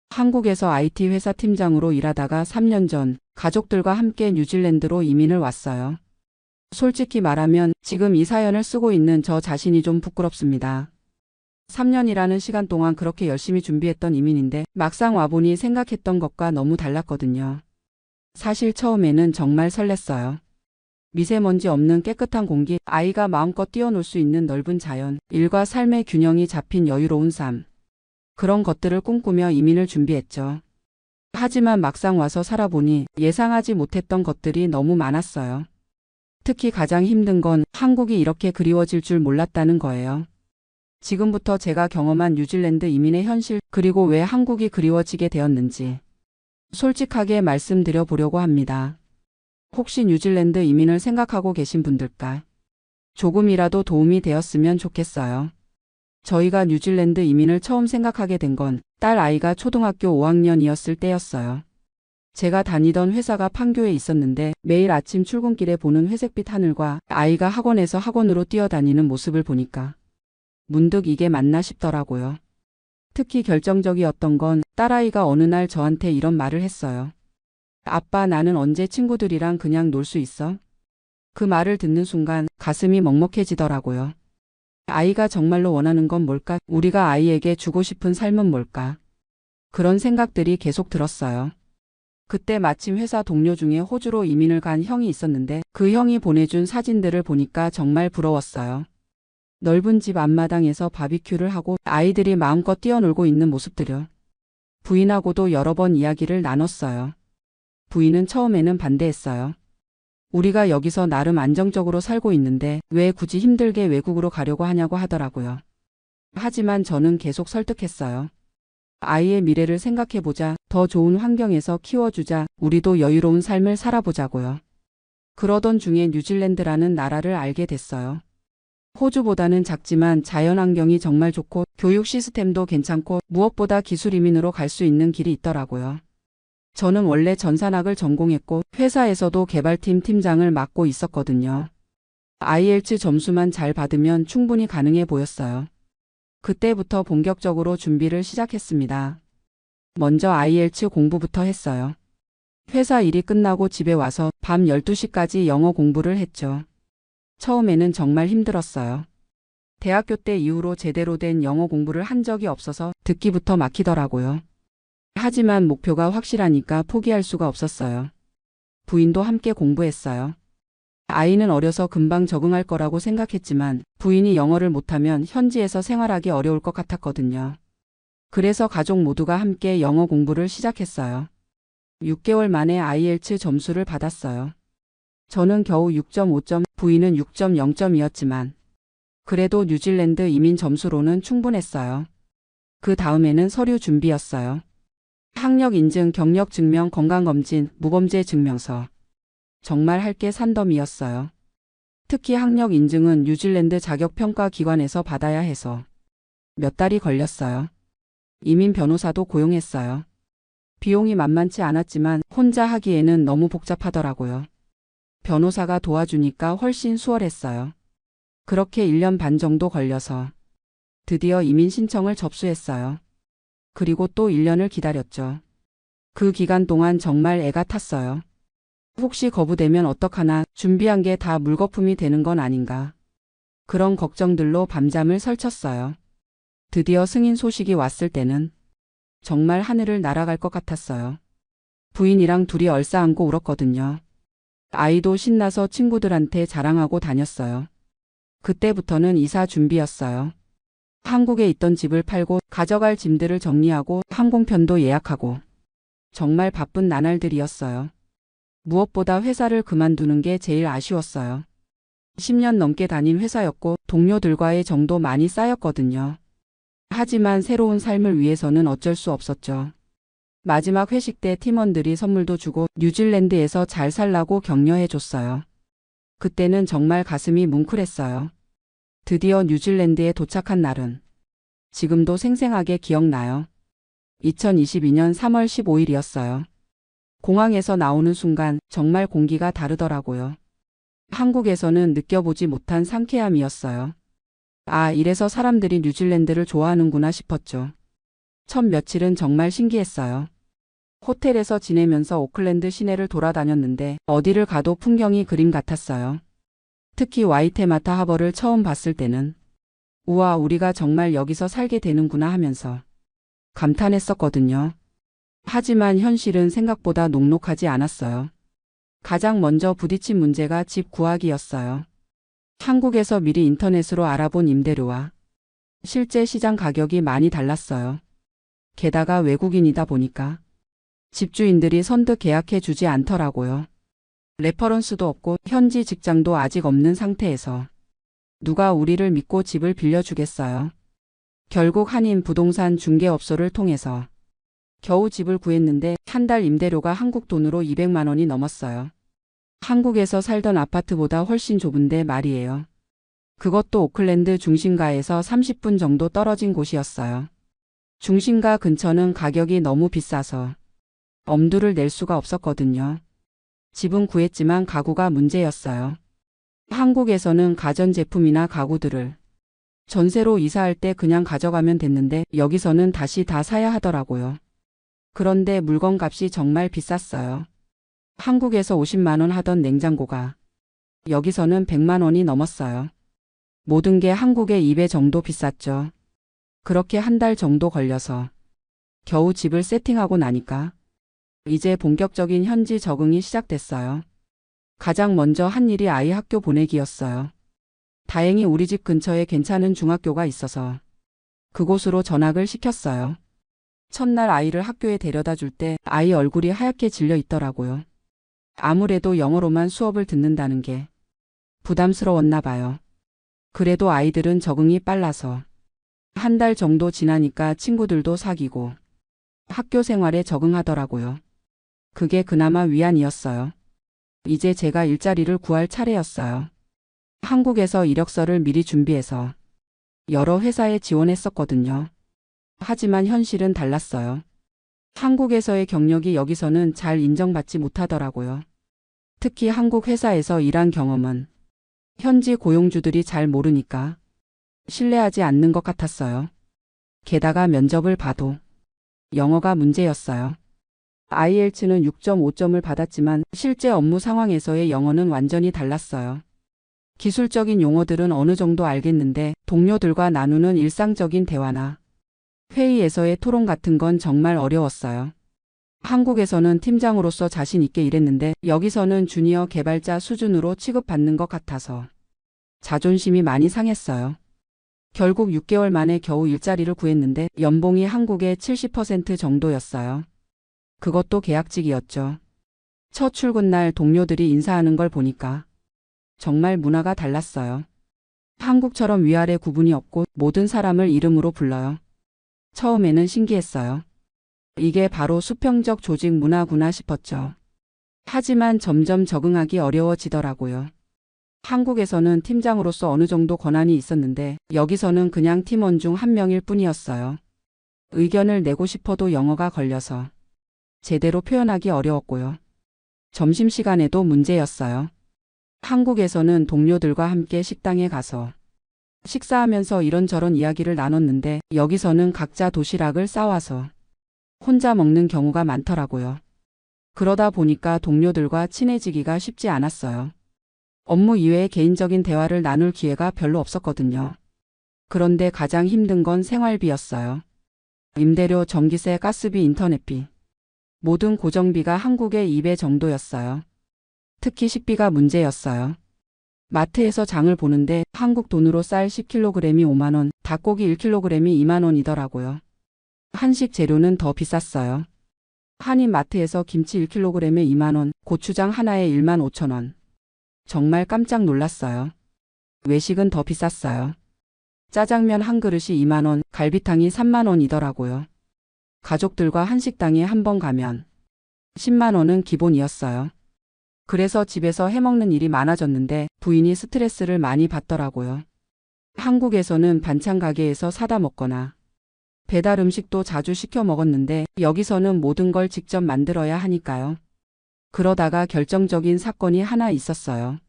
한국에서 IT 회사 팀장으로 일하다가 3년 전 가족들과 함께 뉴질랜드로 이민을 왔어요. 솔직히 말하면 지금 이 사연을 쓰고 있는 저 자신이 좀 부끄럽습니다. 3년이라는 시간 동안 그렇게 열심히 준비했던 이민인데 막상 와보니 생각했던 것과 너무 달랐거든요. 사실 처음에는 정말 설렜어요. 미세먼지 없는 깨끗한 공기, 아이가 마음껏 뛰어놀 수 있는 넓은 자연, 일과 삶의 균형이 잡힌 여유로운 삶. 그런 것들을 꿈꾸며 이민을 준비했죠. 하지만 막상 와서 살아보니 예상하지 못했던 것들이 너무 많았어요. 특히 가장 힘든 건 한국이 이렇게 그리워질 줄 몰랐다는 거예요. 지금부터 제가 경험한 뉴질랜드 이민의 현실, 그리고 왜 한국이 그리워지게 되었는지 솔직하게 말씀드려 보려고 합니다. 혹시 뉴질랜드 이민을 생각하고 계신 분들까? 조금이라도 도움이 되었으면 좋겠어요. 저희가 뉴질랜드 이민을 처음 생각하게 된 건 딸 아이가 초등학교 5학년이었을 때였어요. 제가 다니던 회사가 판교에 있었는데 매일 아침 출근길에 보는 회색빛 하늘과 아이가 학원에서 학원으로 뛰어다니는 모습을 보니까 문득 이게 맞나 싶더라고요. 특히 결정적이었던 건 딸아이가 어느 날 저한테 이런 말을 했어요. 아빠, 나는 언제 친구들이랑 그냥 놀 수 있어? 그 말을 듣는 순간 가슴이 먹먹해지더라고요. 아이가 정말로 원하는 건 뭘까? 우리가 아이에게 주고 싶은 삶은 뭘까? 그런 생각들이 계속 들었어요. 그때 마침 회사 동료 중에 호주로 이민을 간 형이 있었는데 그 형이 보내준 사진들을 보니까 정말 부러웠어요. 넓은 집 앞마당에서 바비큐를 하고 아이들이 마음껏 뛰어놀고 있는 모습들요. 부인하고도 여러 번 이야기를 나눴어요. 부인은 처음에는 반대했어요. 우리가 여기서 나름 안정적으로 살고 있는데 왜 굳이 힘들게 외국으로 가려고 하냐고 하더라고요. 하지만 저는 계속 설득했어요. 아이의 미래를 생각해보자, 더 좋은 환경에서 키워주자, 우리도 여유로운 삶을 살아보자고요. 그러던 중에 뉴질랜드라는 나라를 알게 됐어요. 호주보다는 작지만 자연환경이 정말 좋고 교육 시스템도 괜찮고 무엇보다 기술 이민으로 갈 수 있는 길이 있더라고요. 저는 원래 전산학을 전공했고 회사에서도 개발팀 팀장을 맡고 있었거든요. IELTS 점수만 잘 받으면 충분히 가능해 보였어요. 그때부터 본격적으로 준비를 시작했습니다. 먼저 IELTS 공부부터 했어요. 회사 일이 끝나고 집에 와서 밤 12시까지 영어 공부를 했죠. 처음에는 정말 힘들었어요. 대학교 때 이후로 제대로 된 영어 공부를 한 적이 없어서 듣기부터 막히더라고요. 하지만 목표가 확실하니까 포기할 수가 없었어요. 부인도 함께 공부했어요. 아이는 어려서 금방 적응할 거라고 생각했지만 부인이 영어를 못하면 현지에서 생활하기 어려울 것 같았거든요. 그래서 가족 모두가 함께 영어 공부를 시작했어요. 6개월 만에 IELTS 점수를 받았어요. 저는 겨우 6.5점, 부인은 6.0점이었지만 그래도 뉴질랜드 이민 점수로는 충분했어요. 그 다음에는 서류 준비였어요. 학력 인증, 경력 증명, 건강검진, 무범죄 증명서. 정말 할 게 산더미였어요. 특히 학력 인증은 뉴질랜드 자격평가기관에서 받아야 해서 몇 달이 걸렸어요. 이민 변호사도 고용했어요. 비용이 만만치 않았지만 혼자 하기에는 너무 복잡하더라고요. 변호사가 도와주니까 훨씬 수월했어요. 그렇게 1년 반 정도 걸려서 드디어 이민 신청을 접수했어요. 그리고 또 1년을 기다렸죠. 그 기간 동안 정말 애가 탔어요. 혹시 거부되면 어떡하나, 준비한 게 다 물거품이 되는 건 아닌가. 그런 걱정들로 밤잠을 설쳤어요. 드디어 승인 소식이 왔을 때는 정말 하늘을 날아갈 것 같았어요. 부인이랑 둘이 얼싸안고 울었거든요. 아이도 신나서 친구들한테 자랑하고 다녔어요. 그때부터는 이사 준비였어요. 한국에 있던 집을 팔고 가져갈 짐들을 정리하고 항공편도 예약하고 정말 바쁜 나날들이었어요. 무엇보다 회사를 그만두는 게 제일 아쉬웠어요. 10년 넘게 다닌 회사였고 동료들과의 정도 많이 쌓였거든요. 하지만 새로운 삶을 위해서는 어쩔 수 없었죠. 마지막 회식 때 팀원들이 선물도 주고 뉴질랜드에서 잘 살라고 격려해 줬어요. 그때는 정말 가슴이 뭉클했어요. 드디어 뉴질랜드에 도착한 날은 지금도 생생하게 기억나요. 2022년 3월 15일이었어요. 공항에서 나오는 순간 정말 공기가 다르더라고요. 한국에서는 느껴보지 못한 상쾌함이었어요. 아, 이래서 사람들이 뉴질랜드를 좋아하는구나 싶었죠. 첫 며칠은 정말 신기했어요. 호텔에서 지내면서 오클랜드 시내를 돌아다녔는데 어디를 가도 풍경이 그림 같았어요. 특히 와이테마타 하버를 처음 봤을 때는 우와, 우리가 정말 여기서 살게 되는구나 하면서 감탄했었거든요. 하지만 현실은 생각보다 녹록하지 않았어요. 가장 먼저 부딪힌 문제가 집 구하기였어요. 한국에서 미리 인터넷으로 알아본 임대료와 실제 시장 가격이 많이 달랐어요. 게다가 외국인이다 보니까 집주인들이 선뜻 계약해 주지 않더라고요. 레퍼런스도 없고 현지 직장도 아직 없는 상태에서 누가 우리를 믿고 집을 빌려주겠어요. 결국 한인 부동산 중개업소를 통해서 겨우 집을 구했는데 한 달 임대료가 한국 돈으로 200만 원이 넘었어요. 한국에서 살던 아파트보다 훨씬 좁은데 말이에요. 그것도 오클랜드 중심가에서 30분 정도 떨어진 곳이었어요. 중심가 근처는 가격이 너무 비싸서 엄두를 낼 수가 없었거든요. 집은 구했지만 가구가 문제였어요. 한국에서는 가전제품이나 가구들을 전세로 이사할 때 그냥 가져가면 됐는데 여기서는 다시 다 사야 하더라고요. 그런데 물건값이 정말 비쌌어요. 한국에서 50만 원 하던 냉장고가 여기서는 100만 원이 넘었어요. 모든 게 한국의 2배 정도 비쌌죠. 그렇게 한 달 정도 걸려서 겨우 집을 세팅하고 나니까 이제 본격적인 현지 적응이 시작됐어요. 가장 먼저 한 일이 아이 학교 보내기였어요. 다행히 우리 집 근처에 괜찮은 중학교가 있어서 그곳으로 전학을 시켰어요. 첫날 아이를 학교에 데려다 줄 때 아이 얼굴이 하얗게 질려 있더라고요. 아무래도 영어로만 수업을 듣는다는 게 부담스러웠나 봐요. 그래도 아이들은 적응이 빨라서 한 달 정도 지나니까 친구들도 사귀고 학교 생활에 적응하더라고요. 그게 그나마 위안이었어요. 이제 제가 일자리를 구할 차례였어요. 한국에서 이력서를 미리 준비해서 여러 회사에 지원했었거든요. 하지만 현실은 달랐어요. 한국에서의 경력이 여기서는 잘 인정받지 못하더라고요. 특히 한국 회사에서 일한 경험은 현지 고용주들이 잘 모르니까 신뢰하지 않는 것 같았어요. 게다가 면접을 봐도 영어가 문제였어요. IELTS는 6.5점을 받았지만 실제 업무 상황에서의 영어는 완전히 달랐어요. 기술적인 용어들은 어느 정도 알겠는데 동료들과 나누는 일상적인 대화나 회의에서의 토론 같은 건 정말 어려웠어요. 한국에서는 팀장으로서 자신 있게 일했는데 여기서는 주니어 개발자 수준으로 취급받는 것 같아서 자존심이 많이 상했어요. 결국 6개월 만에 겨우 일자리를 구했는데 연봉이 한국의 70% 정도였어요. 그것도 계약직이었죠. 첫 출근 날 동료들이 인사하는 걸 보니까 정말 문화가 달랐어요. 한국처럼 위아래 구분이 없고 모든 사람을 이름으로 불러요. 처음에는 신기했어요. 이게 바로 수평적 조직 문화구나 싶었죠. 하지만 점점 적응하기 어려워지더라고요. 한국에서는 팀장으로서 어느 정도 권한이 있었는데 여기서는 그냥 팀원 중 한 명일 뿐이었어요. 의견을 내고 싶어도 영어가 걸려서 제대로 표현하기 어려웠고요. 점심시간에도 문제였어요. 한국에서는 동료들과 함께 식당에 가서 식사하면서 이런저런 이야기를 나눴는데 여기서는 각자 도시락을 싸와서 혼자 먹는 경우가 많더라고요. 그러다 보니까 동료들과 친해지기가 쉽지 않았어요. 업무 이외의 개인적인 대화를 나눌 기회가 별로 없었거든요. 그런데 가장 힘든 건 생활비였어요. 임대료, 전기세, 가스비, 인터넷비. 모든 고정비가 한국의 2배 정도였어요. 특히 식비가 문제였어요. 마트에서 장을 보는데 한국 돈으로 쌀 10kg이 5만 원, 닭고기 1kg이 2만 원이더라고요. 한식 재료는 더 비쌌어요. 한인 마트에서 김치 1kg에 2만 원, 고추장 하나에 1만 5천 원. 정말 깜짝 놀랐어요. 외식은 더 비쌌어요. 짜장면 한 그릇이 2만 원, 갈비탕이 3만 원이더라고요. 가족들과 한식당에 한 번 가면 10만 원은 기본이었어요. 그래서 집에서 해먹는 일이 많아졌는데 부인이 스트레스를 많이 받더라고요. 한국에서는 반찬 가게에서 사다 먹거나 배달 음식도 자주 시켜 먹었는데 여기서는 모든 걸 직접 만들어야 하니까요. 그러다가 결정적인 사건이 하나 있었어요.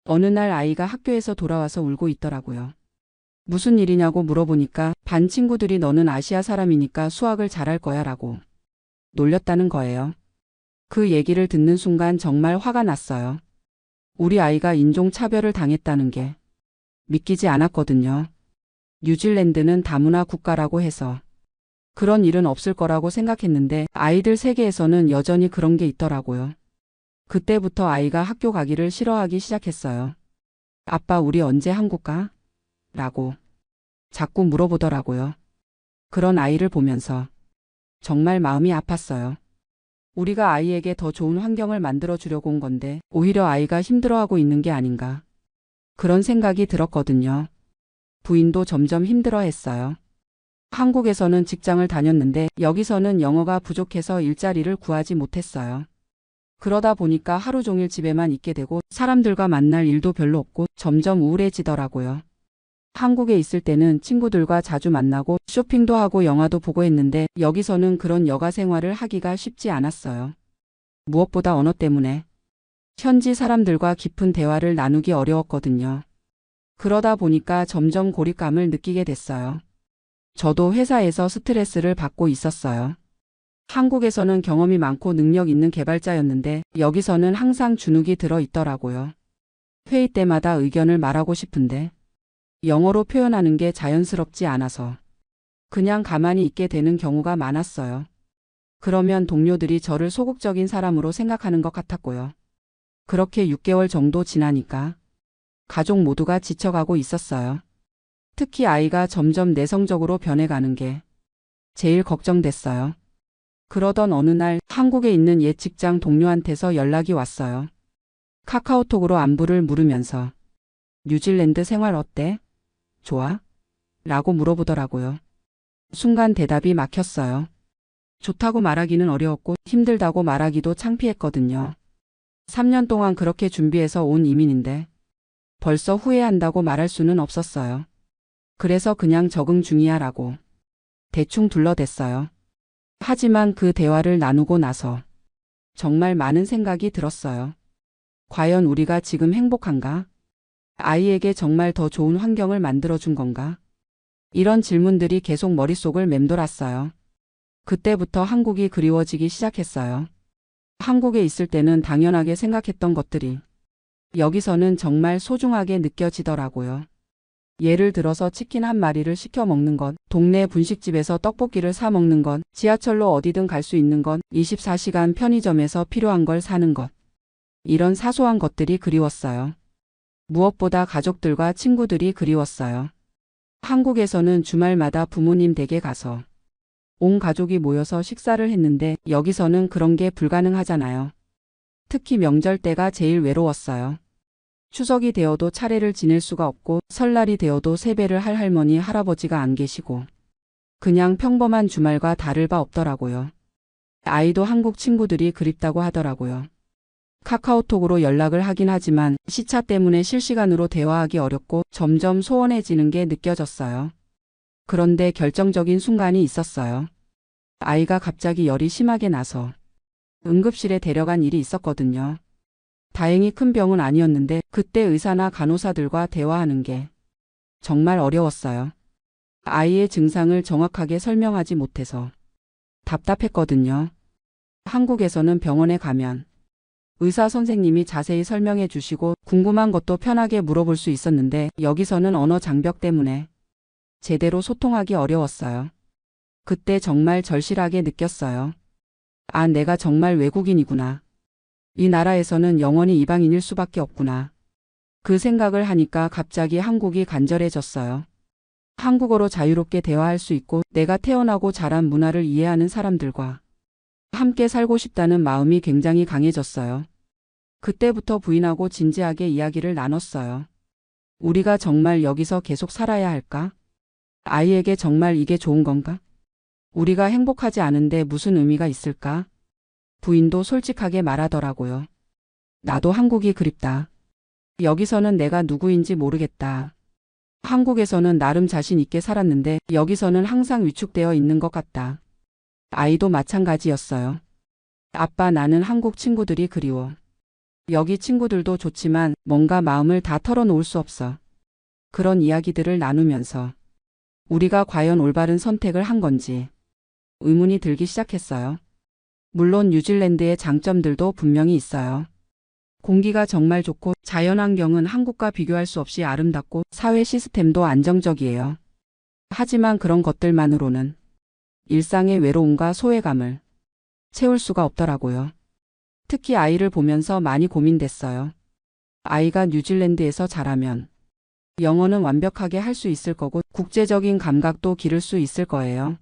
어느 날 아이가 학교에서 돌아와서 울고 있더라고요. 무슨 일이냐고 물어보니까 반 친구들이 너는 아시아 사람이니까 수학을 잘할 거야 라고 놀렸다는 거예요. 그 얘기를 듣는 순간 정말 화가 났어요. 우리 아이가 인종차별을 당했다는 게 믿기지 않았거든요. 뉴질랜드는 다문화 국가라고 해서 그런 일은 없을 거라고 생각했는데 아이들 세계에서는 여전히 그런 게 있더라고요. 그때부터 아이가 학교 가기를 싫어하기 시작했어요. 아빠, 우리 언제 한국 가? 라고 자꾸 물어보더라고요. 그런 아이를 보면서 정말 마음이 아팠어요. 우리가 아이에게 더 좋은 환경을 만들어 주려고 온 건데 오히려 아이가 힘들어하고 있는 게 아닌가. 그런 생각이 들었거든요. 부인도 점점 힘들어했어요. 한국에서는 직장을 다녔는데 여기서는 영어가 부족해서 일자리를 구하지 못했어요. 그러다 보니까 하루 종일 집에만 있게 되고 사람들과 만날 일도 별로 없고 점점 우울해지더라고요. 한국에 있을 때는 친구들과 자주 만나고 쇼핑도 하고 영화도 보고 했는데 여기서는 그런 여가 생활을 하기가 쉽지 않았어요. 무엇보다 언어 때문에 현지 사람들과 깊은 대화를 나누기 어려웠거든요. 그러다 보니까 점점 고립감을 느끼게 됐어요. 저도 회사에서 스트레스를 받고 있었어요. 한국에서는 경험이 많고 능력 있는 개발자였는데 여기서는 항상 주눅이 들어 있더라고요. 회의 때마다 의견을 말하고 싶은데 영어로 표현하는 게 자연스럽지 않아서 그냥 가만히 있게 되는 경우가 많았어요. 그러면 동료들이 저를 소극적인 사람으로 생각하는 것 같았고요. 그렇게 6개월 정도 지나니까 가족 모두가 지쳐가고 있었어요. 특히 아이가 점점 내성적으로 변해가는 게 제일 걱정됐어요. 그러던 어느 날 한국에 있는 옛 직장 동료한테서 연락이 왔어요. 카카오톡으로 안부를 물으면서 뉴질랜드 생활 어때? 좋아? 라고 물어보더라고요. 순간 대답이 막혔어요. 좋다고 말하기는 어려웠고 힘들다고 말하기도 창피했거든요. 3년 동안 그렇게 준비해서 온 이민인데 벌써 후회한다고 말할 수는 없었어요. 그래서 그냥 적응 중이야 라고 대충 둘러댔어요. 하지만 그 대화를 나누고 나서 정말 많은 생각이 들었어요. 과연 우리가 지금 행복한가? 아이에게 정말 더 좋은 환경을 만들어준 건가? 이런 질문들이 계속 머릿속을 맴돌았어요. 그때부터 한국이 그리워지기 시작했어요. 한국에 있을 때는 당연하게 생각했던 것들이 여기서는 정말 소중하게 느껴지더라고요. 예를 들어서 치킨 한 마리를 시켜 먹는 것, 동네 분식집에서 떡볶이를 사 먹는 것, 지하철로 어디든 갈 수 있는 것, 24시간 편의점에서 필요한 걸 사는 것. 이런 사소한 것들이 그리웠어요. 무엇보다 가족들과 친구들이 그리웠어요. 한국에서는 주말마다 부모님 댁에 가서 온 가족이 모여서 식사를 했는데 여기서는 그런 게 불가능하잖아요. 특히 명절 때가 제일 외로웠어요. 추석이 되어도 차례를 지낼 수가 없고 설날이 되어도 세배를 할 할머니, 할아버지가 안 계시고 그냥 평범한 주말과 다를 바 없더라고요. 아이도 한국 친구들이 그립다고 하더라고요. 카카오톡으로 연락을 하긴 하지만 시차 때문에 실시간으로 대화하기 어렵고 점점 소원해지는 게 느껴졌어요. 그런데 결정적인 순간이 있었어요. 아이가 갑자기 열이 심하게 나서 응급실에 데려간 일이 있었거든요. 다행히 큰 병은 아니었는데 그때 의사나 간호사들과 대화하는 게 정말 어려웠어요. 아이의 증상을 정확하게 설명하지 못해서 답답했거든요. 한국에서는 병원에 가면 의사 선생님이 자세히 설명해 주시고 궁금한 것도 편하게 물어볼 수 있었는데 여기서는 언어 장벽 때문에 제대로 소통하기 어려웠어요. 그때 정말 절실하게 느꼈어요. 아, 내가 정말 외국인이구나. 이 나라에서는 영원히 이방인일 수밖에 없구나. 그 생각을 하니까 갑자기 한국이 간절해졌어요. 한국어로 자유롭게 대화할 수 있고 내가 태어나고 자란 문화를 이해하는 사람들과 함께 살고 싶다는 마음이 굉장히 강해졌어요. 그때부터 부인하고 진지하게 이야기를 나눴어요. 우리가 정말 여기서 계속 살아야 할까? 아이에게 정말 이게 좋은 건가? 우리가 행복하지 않은데 무슨 의미가 있을까? 부인도 솔직하게 말하더라고요. 나도 한국이 그립다. 여기서는 내가 누구인지 모르겠다. 한국에서는 나름 자신 있게 살았는데 여기서는 항상 위축되어 있는 것 같다. 아이도 마찬가지였어요. 아빠, 나는 한국 친구들이 그리워. 여기 친구들도 좋지만 뭔가 마음을 다 털어놓을 수 없어. 그런 이야기들을 나누면서 우리가 과연 올바른 선택을 한 건지 의문이 들기 시작했어요. 물론 뉴질랜드의 장점들도 분명히 있어요. 공기가 정말 좋고 자연환경은 한국과 비교할 수 없이 아름답고 사회 시스템도 안정적이에요. 하지만 그런 것들만으로는 일상의 외로움과 소외감을 채울 수가 없더라고요. 특히 아이를 보면서 많이 고민됐어요. 아이가 뉴질랜드에서 자라면 영어는 완벽하게 할 수 있을 거고 국제적인 감각도 기를 수 있을 거예요.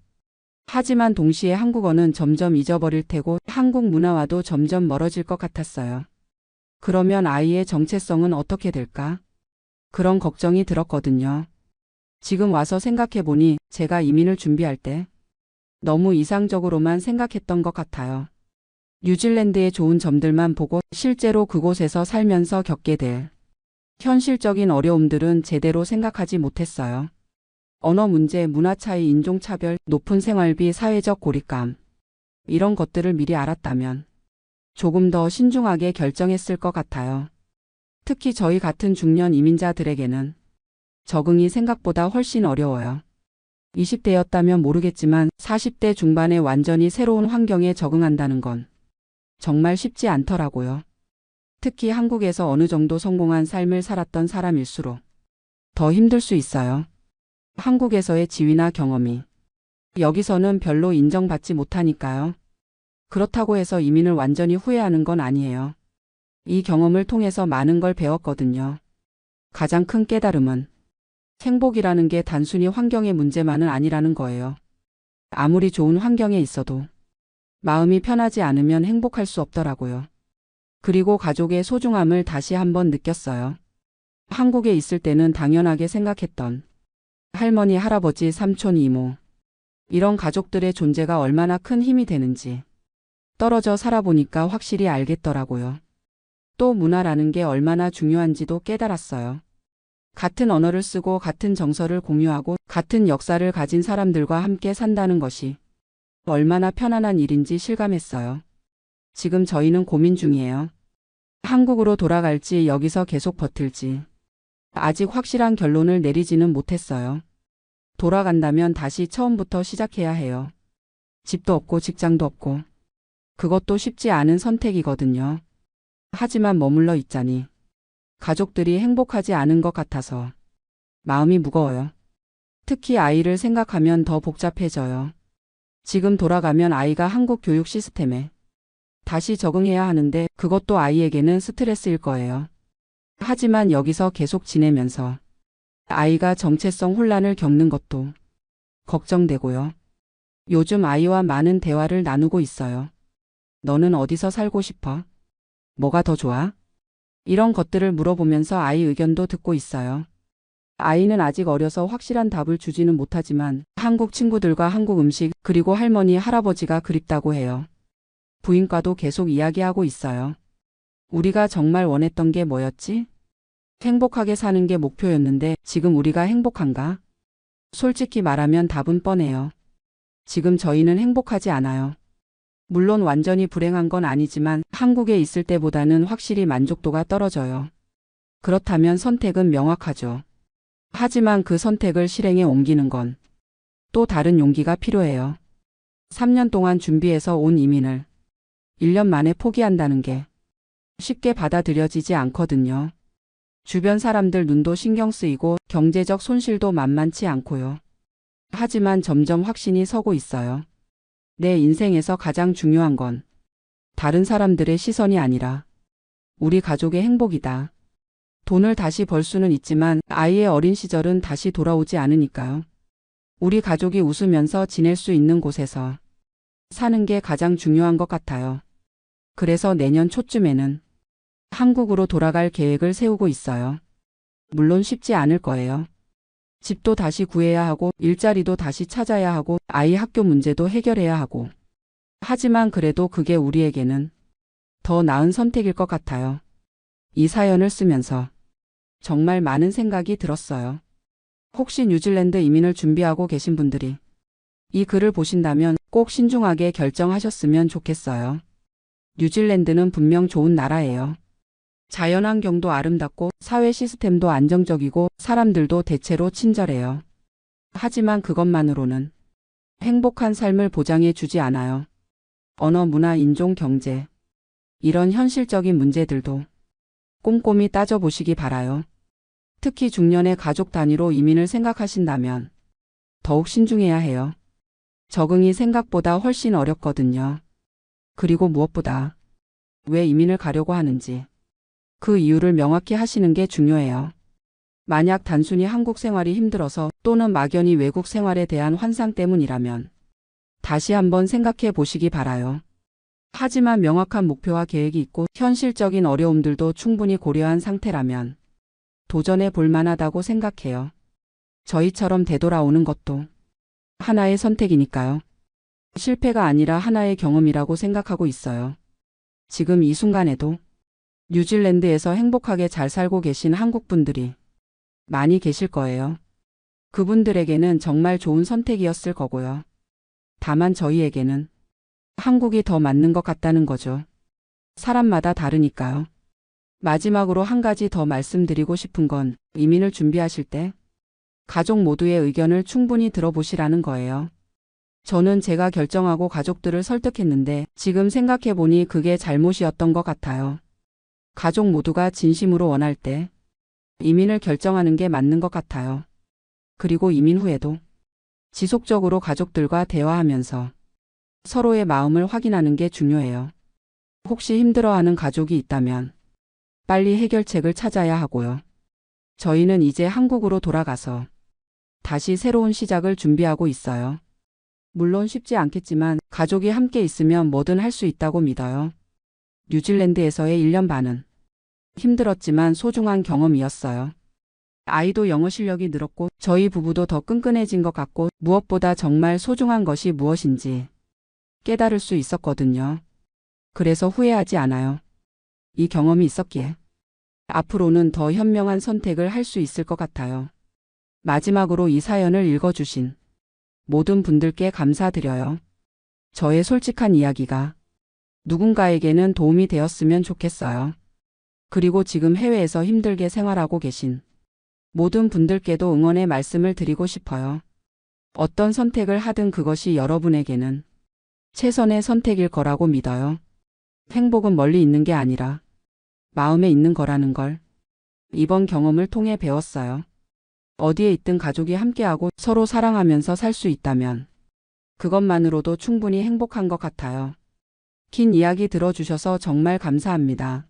하지만 동시에 한국어는 점점 잊어버릴 테고 한국 문화와도 점점 멀어질 것 같았어요. 그러면 아이의 정체성은 어떻게 될까? 그런 걱정이 들었거든요. 지금 와서 생각해보니 제가 이민을 준비할 때 너무 이상적으로만 생각했던 것 같아요. 뉴질랜드의 좋은 점들만 보고 실제로 그곳에서 살면서 겪게 될 현실적인 어려움들은 제대로 생각하지 못했어요. 언어 문제, 문화 차이, 인종 차별, 높은 생활비, 사회적 고립감. 이런 것들을 미리 알았다면 조금 더 신중하게 결정했을 것 같아요. 특히 저희 같은 중년 이민자들에게는 적응이 생각보다 훨씬 어려워요. 20대였다면 모르겠지만 40대 중반에 완전히 새로운 환경에 적응한다는 건 정말 쉽지 않더라고요. 특히 한국에서 어느 정도 성공한 삶을 살았던 사람일수록 더 힘들 수 있어요. 한국에서의 지위나 경험이 여기서는 별로 인정받지 못하니까요. 그렇다고 해서 이민을 완전히 후회하는 건 아니에요. 이 경험을 통해서 많은 걸 배웠거든요. 가장 큰 깨달음은 행복이라는 게 단순히 환경의 문제만은 아니라는 거예요. 아무리 좋은 환경에 있어도 마음이 편하지 않으면 행복할 수 없더라고요. 그리고 가족의 소중함을 다시 한번 느꼈어요. 한국에 있을 때는 당연하게 생각했던 할머니, 할아버지, 삼촌, 이모 이런 가족들의 존재가 얼마나 큰 힘이 되는지 떨어져 살아보니까 확실히 알겠더라고요. 또 문화라는 게 얼마나 중요한지도 깨달았어요. 같은 언어를 쓰고 같은 정서를 공유하고 같은 역사를 가진 사람들과 함께 산다는 것이 얼마나 편안한 일인지 실감했어요. 지금 저희는 고민 중이에요. 한국으로 돌아갈지 여기서 계속 버틸지. 아직 확실한 결론을 내리지는 못했어요. 돌아간다면 다시 처음부터 시작해야 해요. 집도 없고 직장도 없고. 그것도 쉽지 않은 선택이거든요. 하지만 머물러 있자니 가족들이 행복하지 않은 것 같아서 마음이 무거워요. 특히 아이를 생각하면 더 복잡해져요. 지금 돌아가면 아이가 한국 교육 시스템에 다시 적응해야 하는데 그것도 아이에게는 스트레스일 거예요. 하지만 여기서 계속 지내면서 아이가 정체성 혼란을 겪는 것도 걱정되고요. 요즘 아이와 많은 대화를 나누고 있어요. 너는 어디서 살고 싶어? 뭐가 더 좋아? 이런 것들을 물어보면서 아이 의견도 듣고 있어요. 아이는 아직 어려서 확실한 답을 주지는 못하지만 한국 친구들과 한국 음식 그리고 할머니, 할아버지가 그립다고 해요. 부인과도 계속 이야기하고 있어요. 우리가 정말 원했던 게 뭐였지? 행복하게 사는 게 목표였는데 지금 우리가 행복한가? 솔직히 말하면 답은 뻔해요. 지금 저희는 행복하지 않아요. 물론 완전히 불행한 건 아니지만 한국에 있을 때보다는 확실히 만족도가 떨어져요. 그렇다면 선택은 명확하죠. 하지만 그 선택을 실행에 옮기는 건 또 다른 용기가 필요해요. 3년 동안 준비해서 온 이민을 1년 만에 포기한다는 게 쉽게 받아들여지지 않거든요. 주변 사람들 눈도 신경 쓰이고 경제적 손실도 만만치 않고요. 하지만 점점 확신이 서고 있어요. 내 인생에서 가장 중요한 건 다른 사람들의 시선이 아니라 우리 가족의 행복이다. 돈을 다시 벌 수는 있지만 아이의 어린 시절은 다시 돌아오지 않으니까요. 우리 가족이 웃으면서 지낼 수 있는 곳에서 사는 게 가장 중요한 것 같아요. 그래서 내년 초쯤에는 한국으로 돌아갈 계획을 세우고 있어요. 물론 쉽지 않을 거예요. 집도 다시 구해야 하고 일자리도 다시 찾아야 하고 아이 학교 문제도 해결해야 하고. 하지만 그래도 그게 우리에게는 더 나은 선택일 것 같아요. 이 사연을 쓰면서 정말 많은 생각이 들었어요. 혹시 뉴질랜드 이민을 준비하고 계신 분들이 이 글을 보신다면 꼭 신중하게 결정하셨으면 좋겠어요. 뉴질랜드는 분명 좋은 나라예요. 자연환경도 아름답고 사회 시스템도 안정적이고 사람들도 대체로 친절해요. 하지만 그것만으로는 행복한 삶을 보장해 주지 않아요. 언어, 문화, 인종, 경제. 이런 현실적인 문제들도 꼼꼼히 따져보시기 바라요. 특히 중년의 가족 단위로 이민을 생각하신다면 더욱 신중해야 해요. 적응이 생각보다 훨씬 어렵거든요. 그리고 무엇보다 왜 이민을 가려고 하는지 그 이유를 명확히 하시는 게 중요해요. 만약 단순히 한국 생활이 힘들어서 또는 막연히 외국 생활에 대한 환상 때문이라면 다시 한번 생각해 보시기 바라요. 하지만 명확한 목표와 계획이 있고 현실적인 어려움들도 충분히 고려한 상태라면 도전해 볼 만하다고 생각해요. 저희처럼 되돌아오는 것도 하나의 선택이니까요. 실패가 아니라 하나의 경험이라고 생각하고 있어요. 지금 이 순간에도 뉴질랜드에서 행복하게 잘 살고 계신 한국 분들이 많이 계실 거예요. 그분들에게는 정말 좋은 선택이었을 거고요. 다만 저희에게는 한국이 더 맞는 것 같다는 거죠. 사람마다 다르니까요. 마지막으로 한 가지 더 말씀드리고 싶은 건 이민을 준비하실 때 가족 모두의 의견을 충분히 들어보시라는 거예요. 저는 제가 결정하고 가족들을 설득했는데 지금 생각해보니 그게 잘못이었던 것 같아요. 가족 모두가 진심으로 원할 때 이민을 결정하는 게 맞는 것 같아요. 그리고 이민 후에도 지속적으로 가족들과 대화하면서 서로의 마음을 확인하는 게 중요해요. 혹시 힘들어하는 가족이 있다면 빨리 해결책을 찾아야 하고요. 저희는 이제 한국으로 돌아가서 다시 새로운 시작을 준비하고 있어요. 물론 쉽지 않겠지만 가족이 함께 있으면 뭐든 할 수 있다고 믿어요. 뉴질랜드에서의 1년 반은 힘들었지만 소중한 경험이었어요. 아이도 영어 실력이 늘었고 저희 부부도 더 끈끈해진 것 같고 무엇보다 정말 소중한 것이 무엇인지 깨달을 수 있었거든요. 그래서 후회하지 않아요. 이 경험이 있었기에 앞으로는 더 현명한 선택을 할 수 있을 것 같아요. 마지막으로 이 사연을 읽어주신 모든 분들께 감사드려요. 저의 솔직한 이야기가 누군가에게는 도움이 되었으면 좋겠어요. 그리고 지금 해외에서 힘들게 생활하고 계신 모든 분들께도 응원의 말씀을 드리고 싶어요. 어떤 선택을 하든 그것이 여러분에게는 최선의 선택일 거라고 믿어요. 행복은 멀리 있는 게 아니라 마음에 있는 거라는 걸 이번 경험을 통해 배웠어요. 어디에 있든 가족이 함께하고 서로 사랑하면서 살 수 있다면 그것만으로도 충분히 행복한 것 같아요. 긴 이야기 들어주셔서 정말 감사합니다.